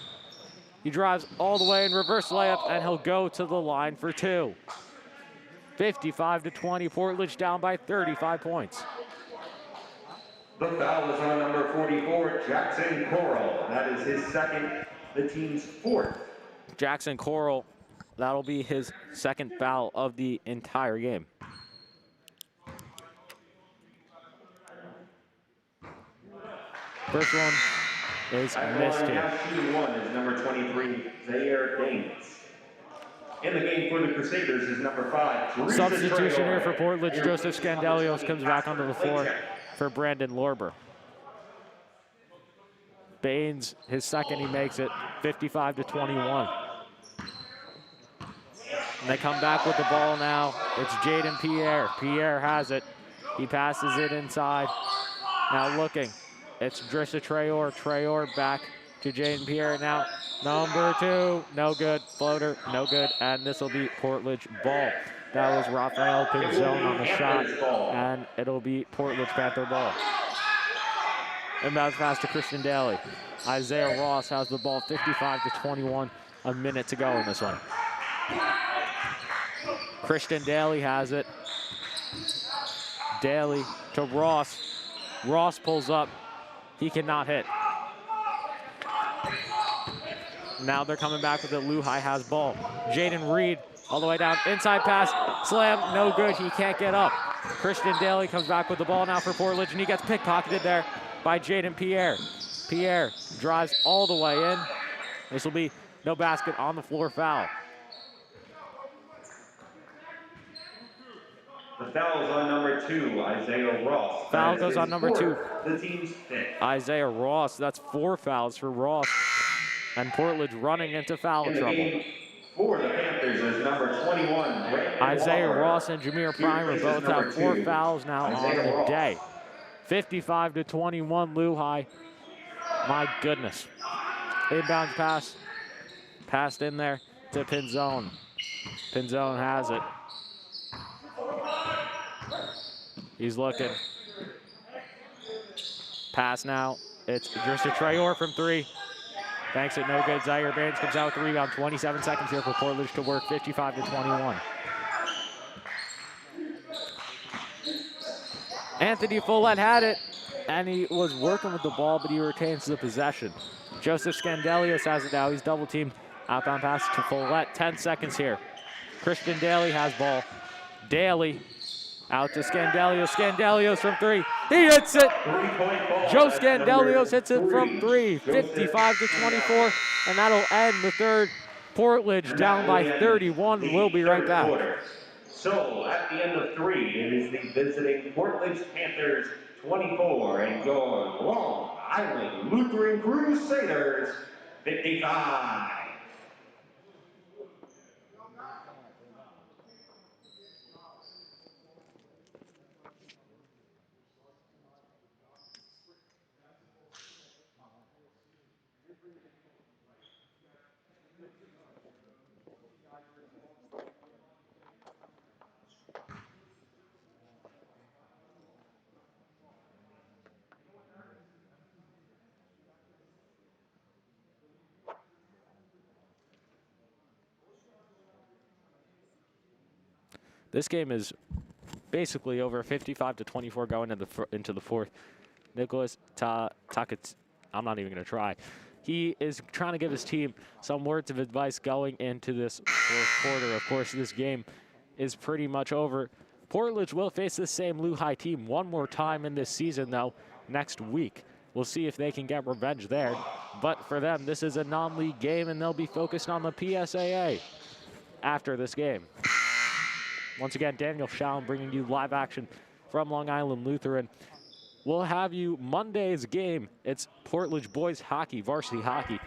He drives all the way in reverse layup, and he'll go to the line for 2. 55-20, Portledge down by 35 points. The foul is on number 44, Jackson Coral. That is his second, the team's 4th. Jackson Coral, that'll be his second foul of the entire game. First one is missed here. Shooting 1 is number 23, Zaire Baines. In the game for the Crusaders is number 5. Substitution here for Portledge. Joseph Scandelios comes back onto the floor for Brandon Lorber. Baines, his second, he makes it 55-21. And they come back with the ball now. It's Jaden Pierre. Pierre has it. He passes it inside. Now looking. It's Drissa Traore. Traore back to Jaden Pierre now. Number 2, no good. Floater, no good. And this will be Portledge ball. That was Rafael Pinzon on the shot. And it'll be Portledge Panther ball. Inbounds pass to Christian Daly. Isaiah Ross has the ball, 55-21, a minute to go in this one. Christian Daly has it. Daly to Ross. Ross pulls up. He cannot hit. Now they're coming back with it. LuHi has ball. Jaden Reed all the way down. Inside pass. Slam. No good. He can't get up. Christian Daly comes back with the ball now for Portledge, and he gets pickpocketed there by Jaden Pierre. Pierre drives all the way in. This will be no basket on the floor foul. The foul is on number 2, Isaiah Ross. Foul goes on number 2. The team's 5th. Isaiah Ross. That's 4 fouls for Ross. And Portledge running into foul trouble. For the Panthers is number 21, Isaiah Ross and Jameer Primer both have 4 fouls now on the day. 55-21, LuHi. My goodness. Inbound pass. Passed in there to Pinzon. Pinzon has it. He's looking. Pass now. It's Drissa Traore from 3. Banks it, no good. Zaire Baines comes out with the rebound. 27 seconds here for Portledge to work, 55-21. Anthony Follett had it, and he was working with the ball, but he retains the possession. Joseph Scandelius has it now. He's double teamed. Outbound pass to Follett. 10 seconds here. Christian Daly has ball. Daly out to Scandelius. Scandelius from 3. He hits it. Joe Scandelius hits it from 3. 55-24. And that'll end the third. Portledge down by 31. We'll be right back. So at the end of 3, it is the visiting Portledge Panthers 24 and your Long Island Lutheran Crusaders 55. This game is basically over 55-24 going into the fourth. Nicholas Takats, I'm not even going to try. He is trying to give his team some words of advice going into this fourth quarter. Of course, this game is pretty much over. Portledge will face the same LuHi team one more time in this season, though, next week. We'll see if they can get revenge there. But for them, this is a non-league game, and they'll be focused on the PSAA after this game. Once again, Daniel Schaum bringing you live action from Long Island Lutheran. We'll have you Monday's game. It's Portledge boys hockey, varsity hockey.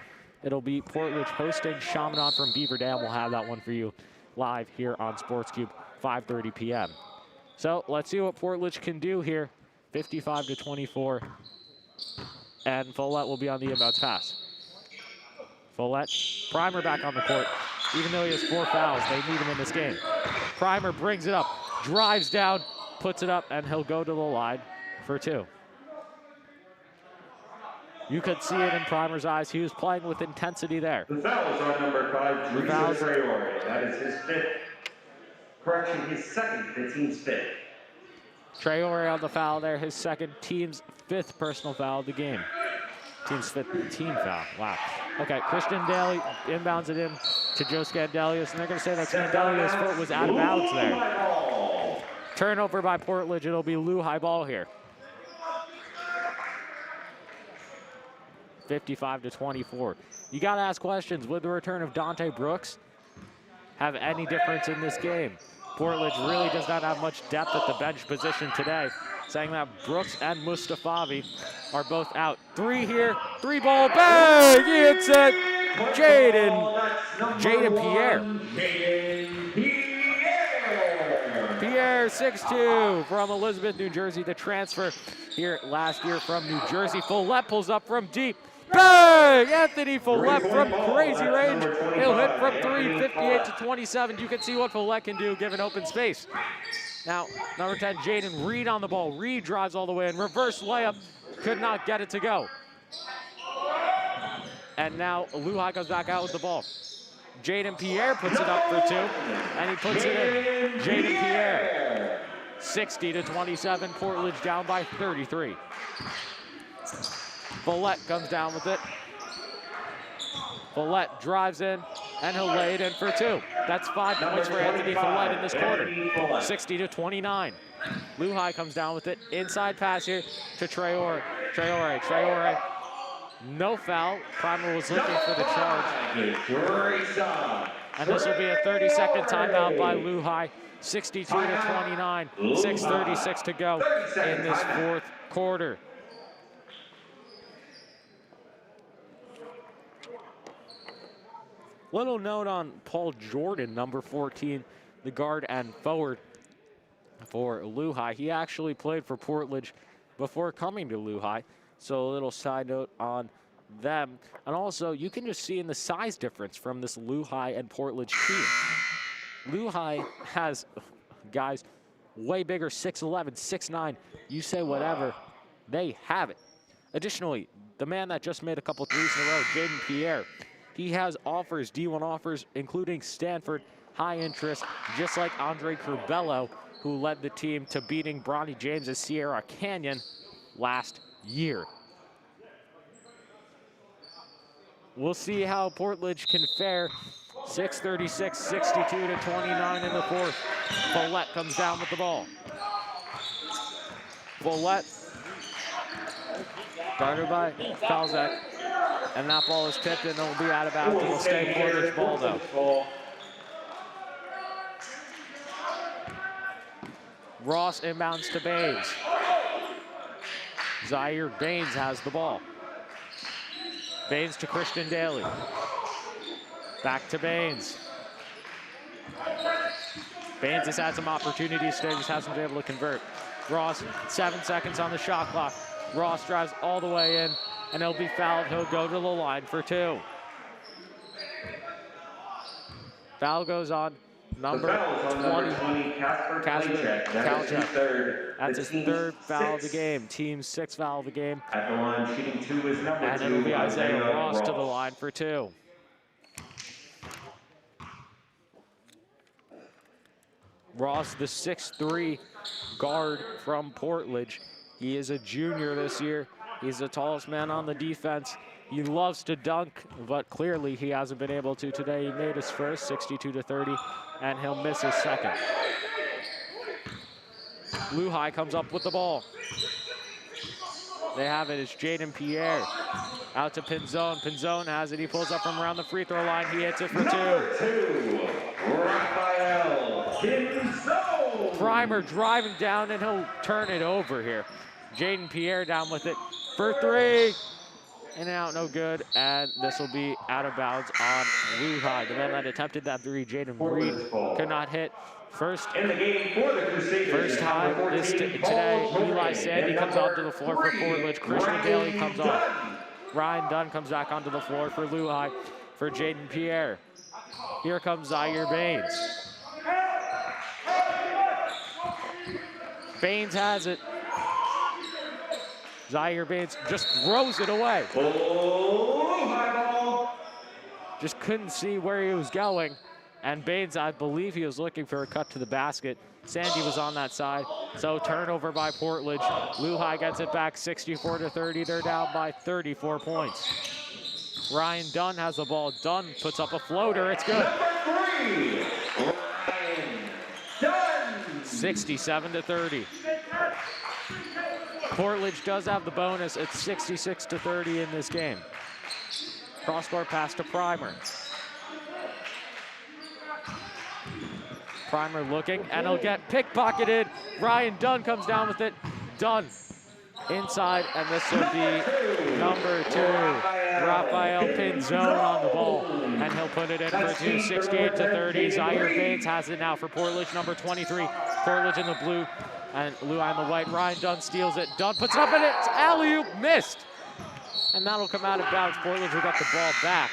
It'll be Portledge hosting Chaminade from Beaver Dam. We'll have that one for you live here on SportsCube, 5:30 p.m. So let's see what Portledge can do here. 55-24. And Follett will be on the inbounds pass. Follett, Primer back on the court. Even though he has 4 fouls, they need him in this game. Primer brings it up, drives down, puts it up, and he'll go to the line for 2. You could see it in Primer's eyes. He was playing with intensity there. The fouls on number 5, Teresa Traore. That is his 5th. Correction, his 2nd, the team's 5th. Traore on the foul there, his 2nd, team's 5th personal foul of the game. Team's 5th team foul. Wow. Okay, Christian Daly inbounds it in to Joe Scandelius, and they're going to say that Scandelius' foot was out of bounds there. Turnover by Portledge. It'll be LuHi ball here. 55-24. You got to ask questions. Would the return of Dante Brooks have any difference in this game? Portledge really does not have much depth at the bench position today, saying that Brooks and Mustafavi are both out. 3 here, 3 ball, bang! He hits it! Jaden Pierre. Pierre, 6'2", from Elizabeth, New Jersey, the transfer here last year from New Jersey. Follett pulls up from deep. Bang! Anthony Follett from crazy range. He'll hit from 3, 58-27. You can see what Follett can do given open space. Now, number 10, Jaden Reed on the ball. Reed drives all the way in. Reverse layup. Could not get it to go. And now LuHi goes back out with the ball. Jaden Pierre puts it up for 2, and he puts it in. Jaden Pierre. 60-27. Portledge down by 33. Follett comes down with it. Follett drives in, and he'll lay it in for 2. That's 5 points for Anthony Follett in this quarter. 60-29. LuHi comes down with it. Inside pass here to Traore. Traore. No foul. Primer was looking for the charge. And this will be a 30-second timeout by LuHi. 62-29. 6:36 to go in this fourth quarter. Little note on Paul Jordan, number 14, the guard and forward for LuHi. He actually played for Portledge before coming to LuHi. So a little side note on them. And also, you can just see in the size difference from this LuHi and Portledge team. LuHi has guys way bigger, 6'11", 6'9". You say whatever, they have it. Additionally, the man that just made a couple threes in a row, Jaden Pierre, he has offers, D1 offers, including Stanford, high interest, just like Andre Curbelo, who led the team to beating Bronny James at Sierra Canyon last year. We'll see how Portledge can fare. 6:36, 62 to 29 in the fourth. Follett comes down with the ball. Follett, guarded by Kalzak. And that ball is tipped and it'll be out of bounds. It'll stay Portledge ball though. Ross inbounds to Baines. Zaire Baines has the ball. Baines to Christian Daly. Back to Baines. Baines has had some opportunities today, just hasn't been able to convert. Ross, 7 seconds on the shot clock. Ross drives all the way in, and he'll be fouled. He'll go to the line for 2. Foul goes on number 20, Kasper Kalchek. That's his 3rd foul of the game. Team's 6th foul of the game. At the line, shooting 2 is number 2. And it'll be Isaiah Ross to the line for 2. Ross, the 6'3" guard from Portledge. He is a junior this year. He's the tallest man on the defense. He loves to dunk, but clearly he hasn't been able to today. He made his first, 62 to 30, and he'll miss his second. LuHi comes up with the ball. They have it. It's Jaden Pierre. Out to Pinzone. Pinzone has it. He pulls up from around the free throw line. He hits it for 2. Number 2, Raphael Pinzone. Primer driving down, and he'll turn it over here. Jaden Pierre down with it for 3. In and out, no good. And this will be out of bounds on LuHi. The man that attempted that 3, Jaden Reed, could not hit. First in the game for the Crusaders. First time today, Eli Sandy comes onto the floor for Portledge. Christian Daly comes off. Ryan Dunn comes back onto the floor for LuHi for Jaden Pierre. Here comes Zaire Baines. Baines has it. Zaire Baines just throws it away. Oh, high ball. Just couldn't see where he was going. And Baines, I believe he was looking for a cut to the basket. Sandy was on that side. So turnover by Portledge. LuHi gets it back 64 to 30. They're down by 34 points. Ryan Dunn has the ball. Dunn puts up a floater. It's good. Number 3, Ryan Dunn. 67 to 30. Portledge does have the bonus at 66 to 30 in this game. Cross-court pass to Primer. Primer looking, and he'll get pickpocketed. Ryan Dunn comes down with it. Dunn inside, and this will be number 2. Raphael Pinzone on the ball, and he'll put it in for 2, 68 to 30. Zaire Baines has it now for Portledge, number 23. Portledge in the blue, and LuHi in the white. Ryan Dunn steals it. Dunn puts it up, and it's alley-oop, missed. And that'll come out of bounds. Portledge will get the ball back.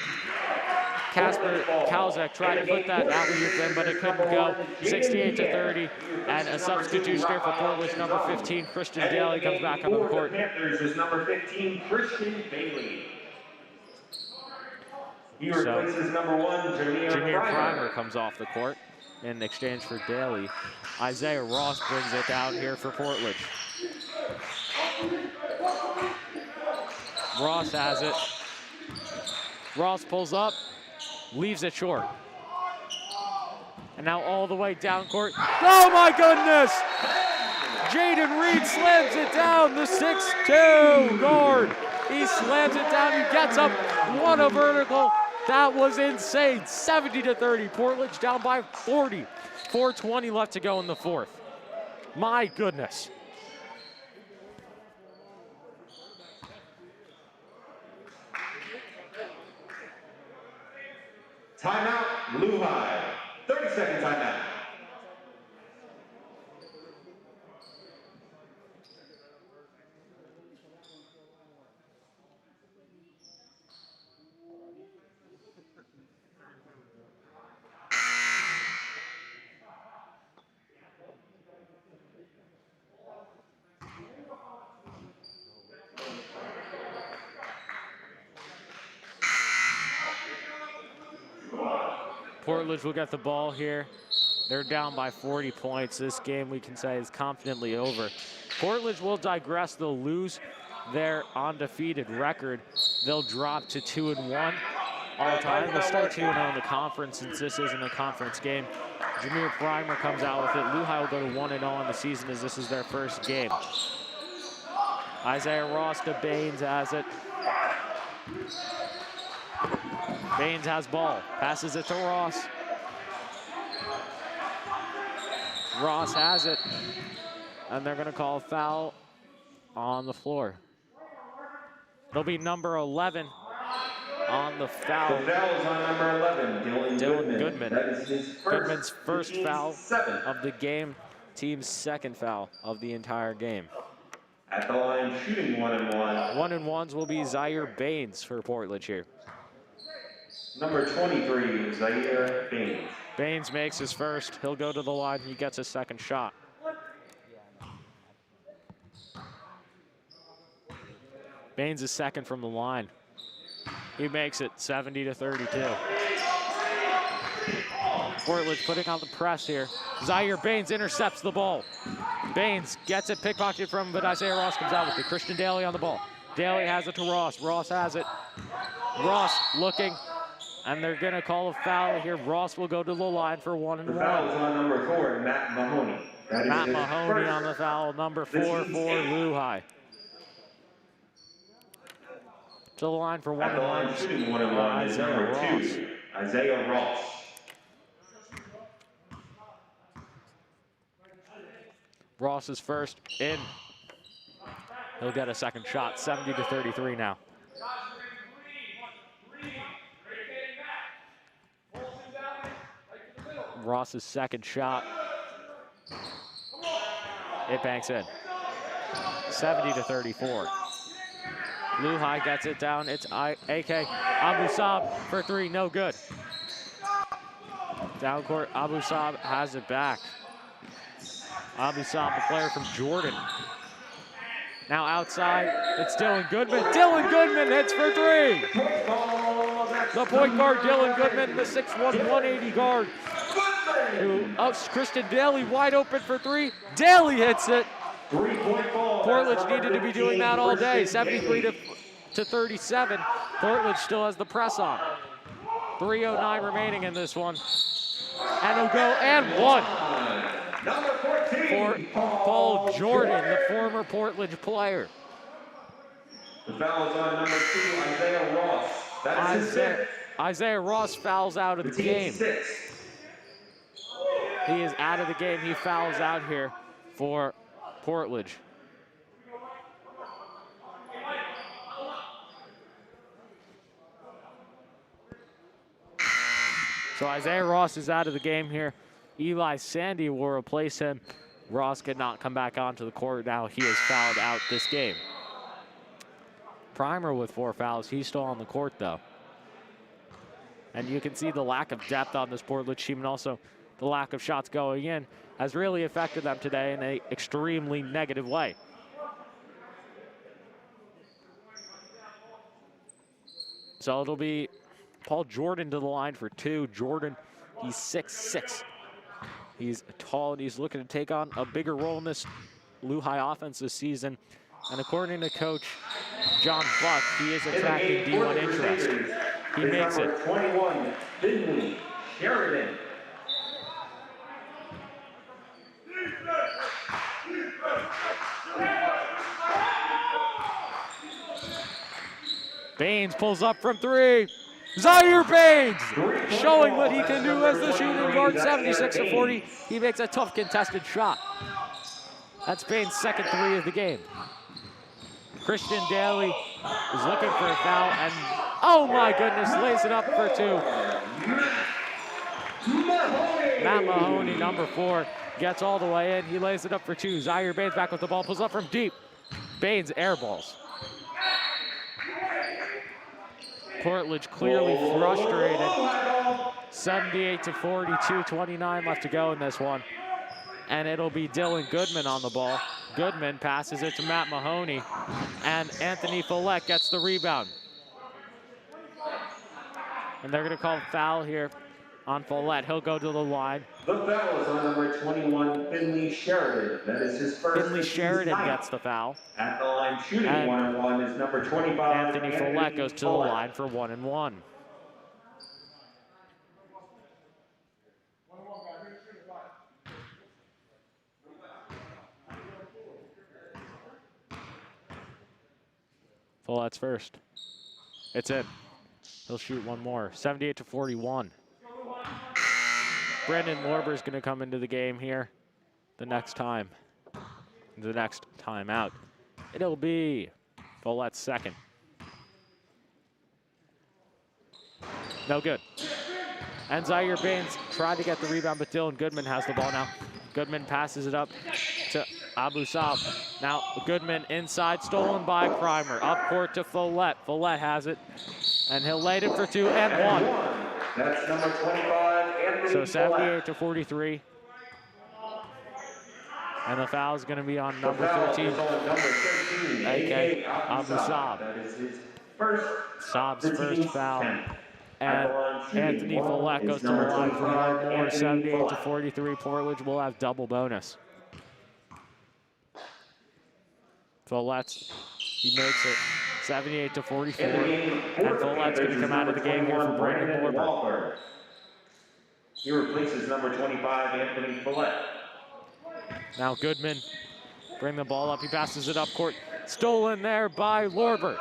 Kasper Kalzak tried to put that alley-oop in, but it couldn't go. 68 to 30, and a substitution here for Portledge. Number 15, Christian Daly, comes back on the court. Panthers is number 15, Christian Bailey. He replaces number 1, Jameer Primer comes off the court in exchange for Daly. Isaiah Ross brings it down here for Portledge. Ross has it. Ross pulls up, leaves it short. And now all the way down court. Oh my goodness! Jaden Reed slams it down, the 6'2" guard. He slams it down, he gets up, what a vertical. That was insane, 70 to 30. Portledge down by 40. 4:20 left to go in the fourth. My goodness. Timeout, LuHi. 30-second timeout. Portledge will get the ball here. They're down by 40 points. This game, we can say, is confidently over. Portledge will digress. They'll lose their undefeated record. They'll drop to 2-1 all time. They'll stay 2-0 in the conference since this isn't a conference game. Jameer Primer comes out with it. LuHi will go to 1-0 in the season as this is their first game. Isaiah Ross to Baines has it. Baines has ball, passes it to Ross. Ross has it, and they're gonna call a foul on the floor. It'll be number 11 on the foul. The foul is on number 11, Dylan Goodman. That is his Goodman's first foul seventh. of the game, team's second foul of the entire game. At the line, shooting 1-1. 1-1s will be Zaire Baines for Portledge here. Number 23, Zaire Baines. Baines makes his first. He'll go to the line. He gets his second shot. Baines is second from the line. He makes it 70-32. Portledge putting on the press here. Zaire Baines intercepts the ball. Baines gets it pickpocketed from him, but Isaiah Ross comes out with it. Christian Daly on the ball. Daly has it to Ross. Ross has it. Ross looking, and they're going to call a foul here. Ross will go to the line for 1-1. The foul is on number 4, Matt Mahoney. Matt Mahoney on the foul, number 4 for LuHi. To the line for 1-1. At the line, shooting 1-1 is number 2, Isaiah Ross. Ross is first in. He'll get a second shot, 70-33 now. Ross's second shot. It banks in. 70-34. LuHi gets it down. It's AK Abu Saab for 3, no good. Down court, Abu Saab has it back. Abu Saab, the player from Jordan. Now outside, it's Dylan Goodman. Dylan Goodman hits for 3. The point guard, Dylan Goodman, the 6'1", 180 guard. Christian Daly wide open for 3. Daly hits it. Portledge needed to be doing that all day. 73-37. Portledge still has the press on. 3:09 remaining in this one. And he'll go and 1. For Paul Jordan, the former Portledge player. The foul is on number 2, Isaiah Ross. That is his 6th. Isaiah Ross fouls out of the game. 6. He is out of the game. He fouls out here for Portledge. So Isaiah Ross is out of the game here. Eli Sandy will replace him. Ross could not come back onto the court. Now he is fouled out this game. Primer with 4 fouls. He's still on the court, though. And you can see the lack of depth on this Portledge team, and also the lack of shots going in has really affected them today in an extremely negative way. So it'll be Paul Jordan to the line for 2. Jordan, he's 6'6". He's tall, and he's looking to take on a bigger role in this LuHi offense this season. And according to Coach John Buck, he is attracting D1 interest. He makes it. 21, Finley Sheridan. Baines pulls up from 3. Zaire Baines showing what he can do as the shooting guard, 76-40. He makes a tough contested shot. That's Baines' second 3 of the game. Christian Daly is looking for a foul, and oh my goodness, lays it up for 2. Matt Mahoney, number 4, gets all the way in. He lays it up for 2. Zaire Baines back with the ball, pulls up from deep. Baines airballs. Portledge clearly frustrated. 78-42, 29 left to go in this one. And it'll be Dylan Goodman on the ball. Goodman passes it to Matt Mahoney, and Anthony Follett gets the rebound. And they're gonna call a foul here on Follett. He'll go to the line. The foul is on number 21, Finley Sheridan. That is his first. Finley Sheridan gets the foul. At the line shooting And 1-1 is number 25, Anthony Follett goes to the line for 1-1. Follett's first. It's in. He'll shoot one more. 78-41. Brandon Lorber is going to come into the game here the next time. The next time out. It'll be Follett's second. No good. And Zaire Baines tried to get the rebound, but Dylan Goodman has the ball now. Goodman passes it up to Abu Saab. Now Goodman inside, stolen by Primer. Up court to Follett. Follett has it, and he'll lay it in for 2 and 1. That's number 25, Anthony So 78-43. And the foul is going to be on number 13, a.k.a. Abu Saab. That is his first. Saab's first foul. And Anthony Follett goes to the line for one more. 78-43. Portledge will have double bonus. Follett, he makes it 78-44. And Follett's going to come out of the game here for Brandon Lorber. He replaces number 25, Anthony Follett. Now Goodman, bring the ball up. He passes it up court. Stolen there by Lorber.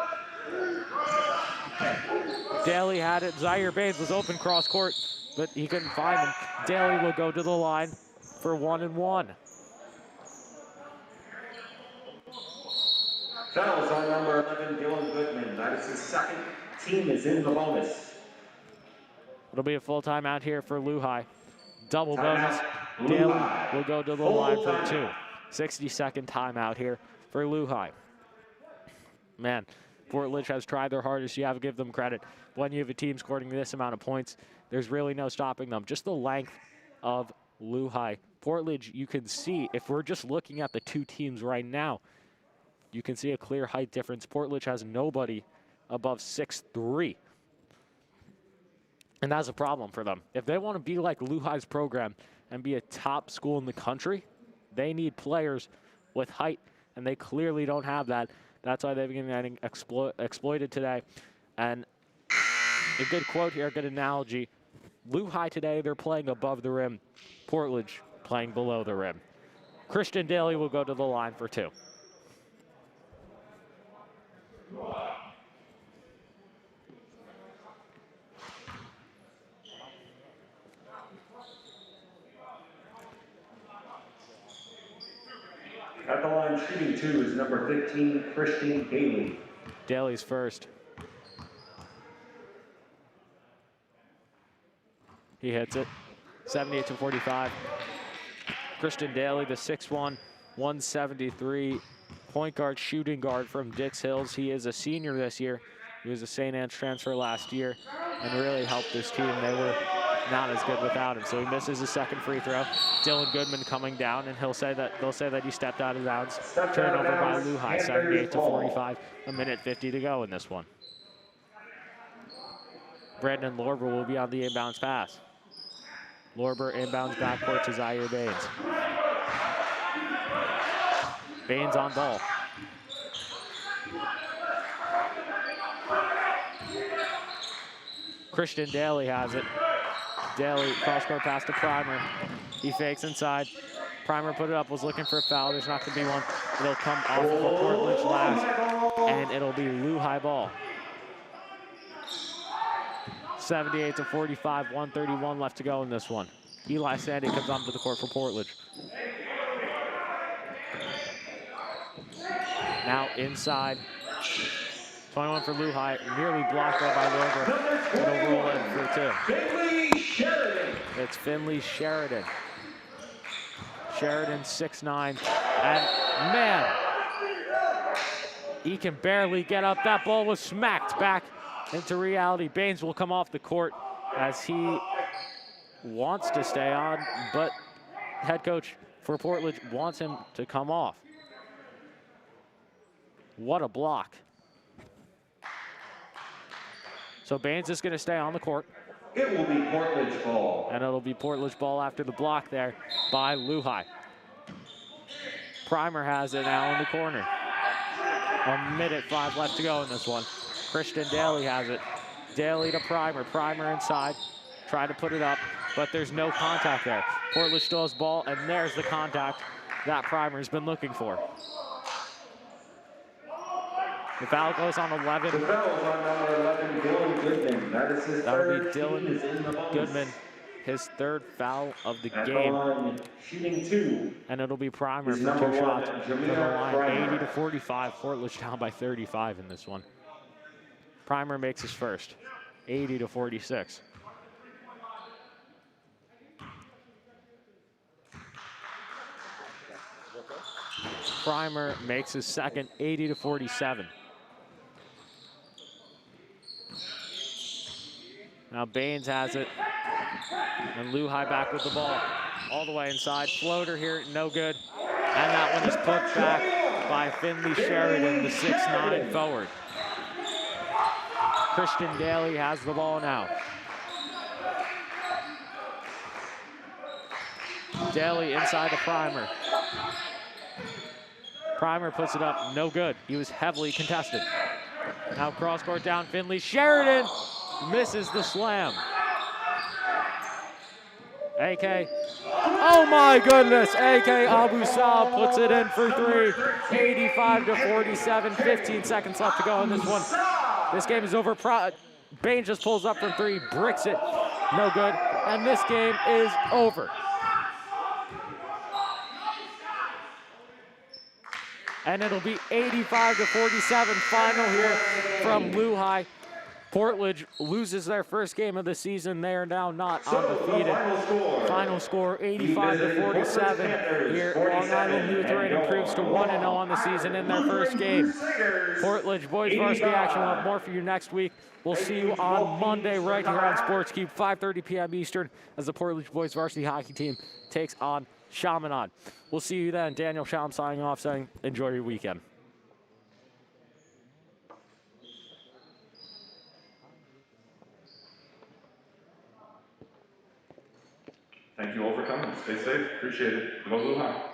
Daly had it. Zaire Baines was open cross court, but he couldn't find him. Daly will go to the line for 1 and 1. Fouls on number 11, Dylan Goodman. That is his second. Team is in the bonus. It'll be a full timeout here for LuHi. Double bonus. Daly will go to the line for 2. 60-second timeout here for LuHi. Man, Portledge has tried their hardest. You have to give them credit. When you have a team scoring this amount of points, there's really no stopping them. Just the length of LuHi. Portledge, you can see, if we're just looking at the two teams right now, you can see a clear height difference. Portledge has nobody above 6'3". And that's a problem for them. If they want to be like LuHi's program and be a top school in the country, they need players with height, and they clearly don't have that. That's why they've been getting exploited today. And a good quote here, a good analogy. LuHi today, they're playing above the rim. Portledge playing below the rim. Christian Daly will go to the line for 2. At the line shooting 2 is number 15, Christian Daly. Daly's first. He hits it. 78-45. Christian Daly, the 6'1", 173 point guard, shooting guard from Dix Hills. He is a senior this year. He was a St. Anne's transfer last year and really helped this team. They were not as good without him. So he misses his second free throw. Dylan Goodman coming down, and they'll say that he stepped out of bounds. Turnover by LuHi, 78-45. A minute 50 to go in this one. Brandon Lorber will be on the inbounds pass. Lorber inbounds backcourt to Zaire Baines. Baines on ball. Christian Daly has it. Daly, cross-court pass to Primer. He fakes inside. Primer put it up, was looking for a foul. There's not going to be one. It'll come off of a Portledge last, and it'll be LuHi ball. 78-45, 131 left to go in this one. Eli Sandy comes onto the court for Portledge. Now inside. 21 for LuHi, nearly blocked there by Lorber. It'll roll in for 2. Finley Sheridan. It's Finley Sheridan. Sheridan 6'9", and man, he can barely get up. That ball was smacked back into reality. Baines will come off the court as he wants to stay on, but head coach for Portledge wants him to come off. What a block. So Baines is going to stay on the court. It will be Portledge ball. And it'll be Portledge ball after the block there by LuHi. Primer has it now in the corner. 1:05 left to go in this one. Christian Daly has it. Daly to Primer. Primer inside. Try to put it up, but there's no contact there. Portledge still has ball, and there's the contact that Primer's been looking for. The foul goes on 11. The foul is on number 11, Dylan Goodman. That is his That'll third. be Dylan He is in the bonus. Goodman, his third foul of the At the game. line, shooting 2. And it'll be Primer Is for number 2 shots one, from the Jamir line. Primer. 80-45. Portledge down by 35 in this one. Primer makes his first. 80-46. Primer makes his second. 80-47. Now Baines has it. And LuHi back with the ball. All the way inside. Floater here, no good. And that one is put back by Finley Sheridan, the 6'9" forward. Christian Daly has the ball now. Daly inside the Primer. Primer puts it up, no good. He was heavily contested. Now cross court down, Finley Sheridan misses the slam. AK, oh my goodness, AK Abu Saab puts it in for 3. 85-47, 15 seconds left to go in this one. This game is over. Baines just pulls up from 3, bricks it, no good, and this game is over. And it'll be 85-47 final here from LuHi. Portledge loses their first game of the season. They are now not undefeated. Final score 85-47 here. Long Island Lutheran improves to 1-0 on the season in their first game. Portledge boys varsity action. We'll have more for you next week. We'll see you on Monday right here on Sports Cube, 5:30 p.m. Eastern, as the Portledge boys varsity hockey team takes on Chaminade. We'll see you then. Daniel Schaum signing off, saying enjoy your weekend. Thank you all for coming. Stay safe. Appreciate it. Go LuHi.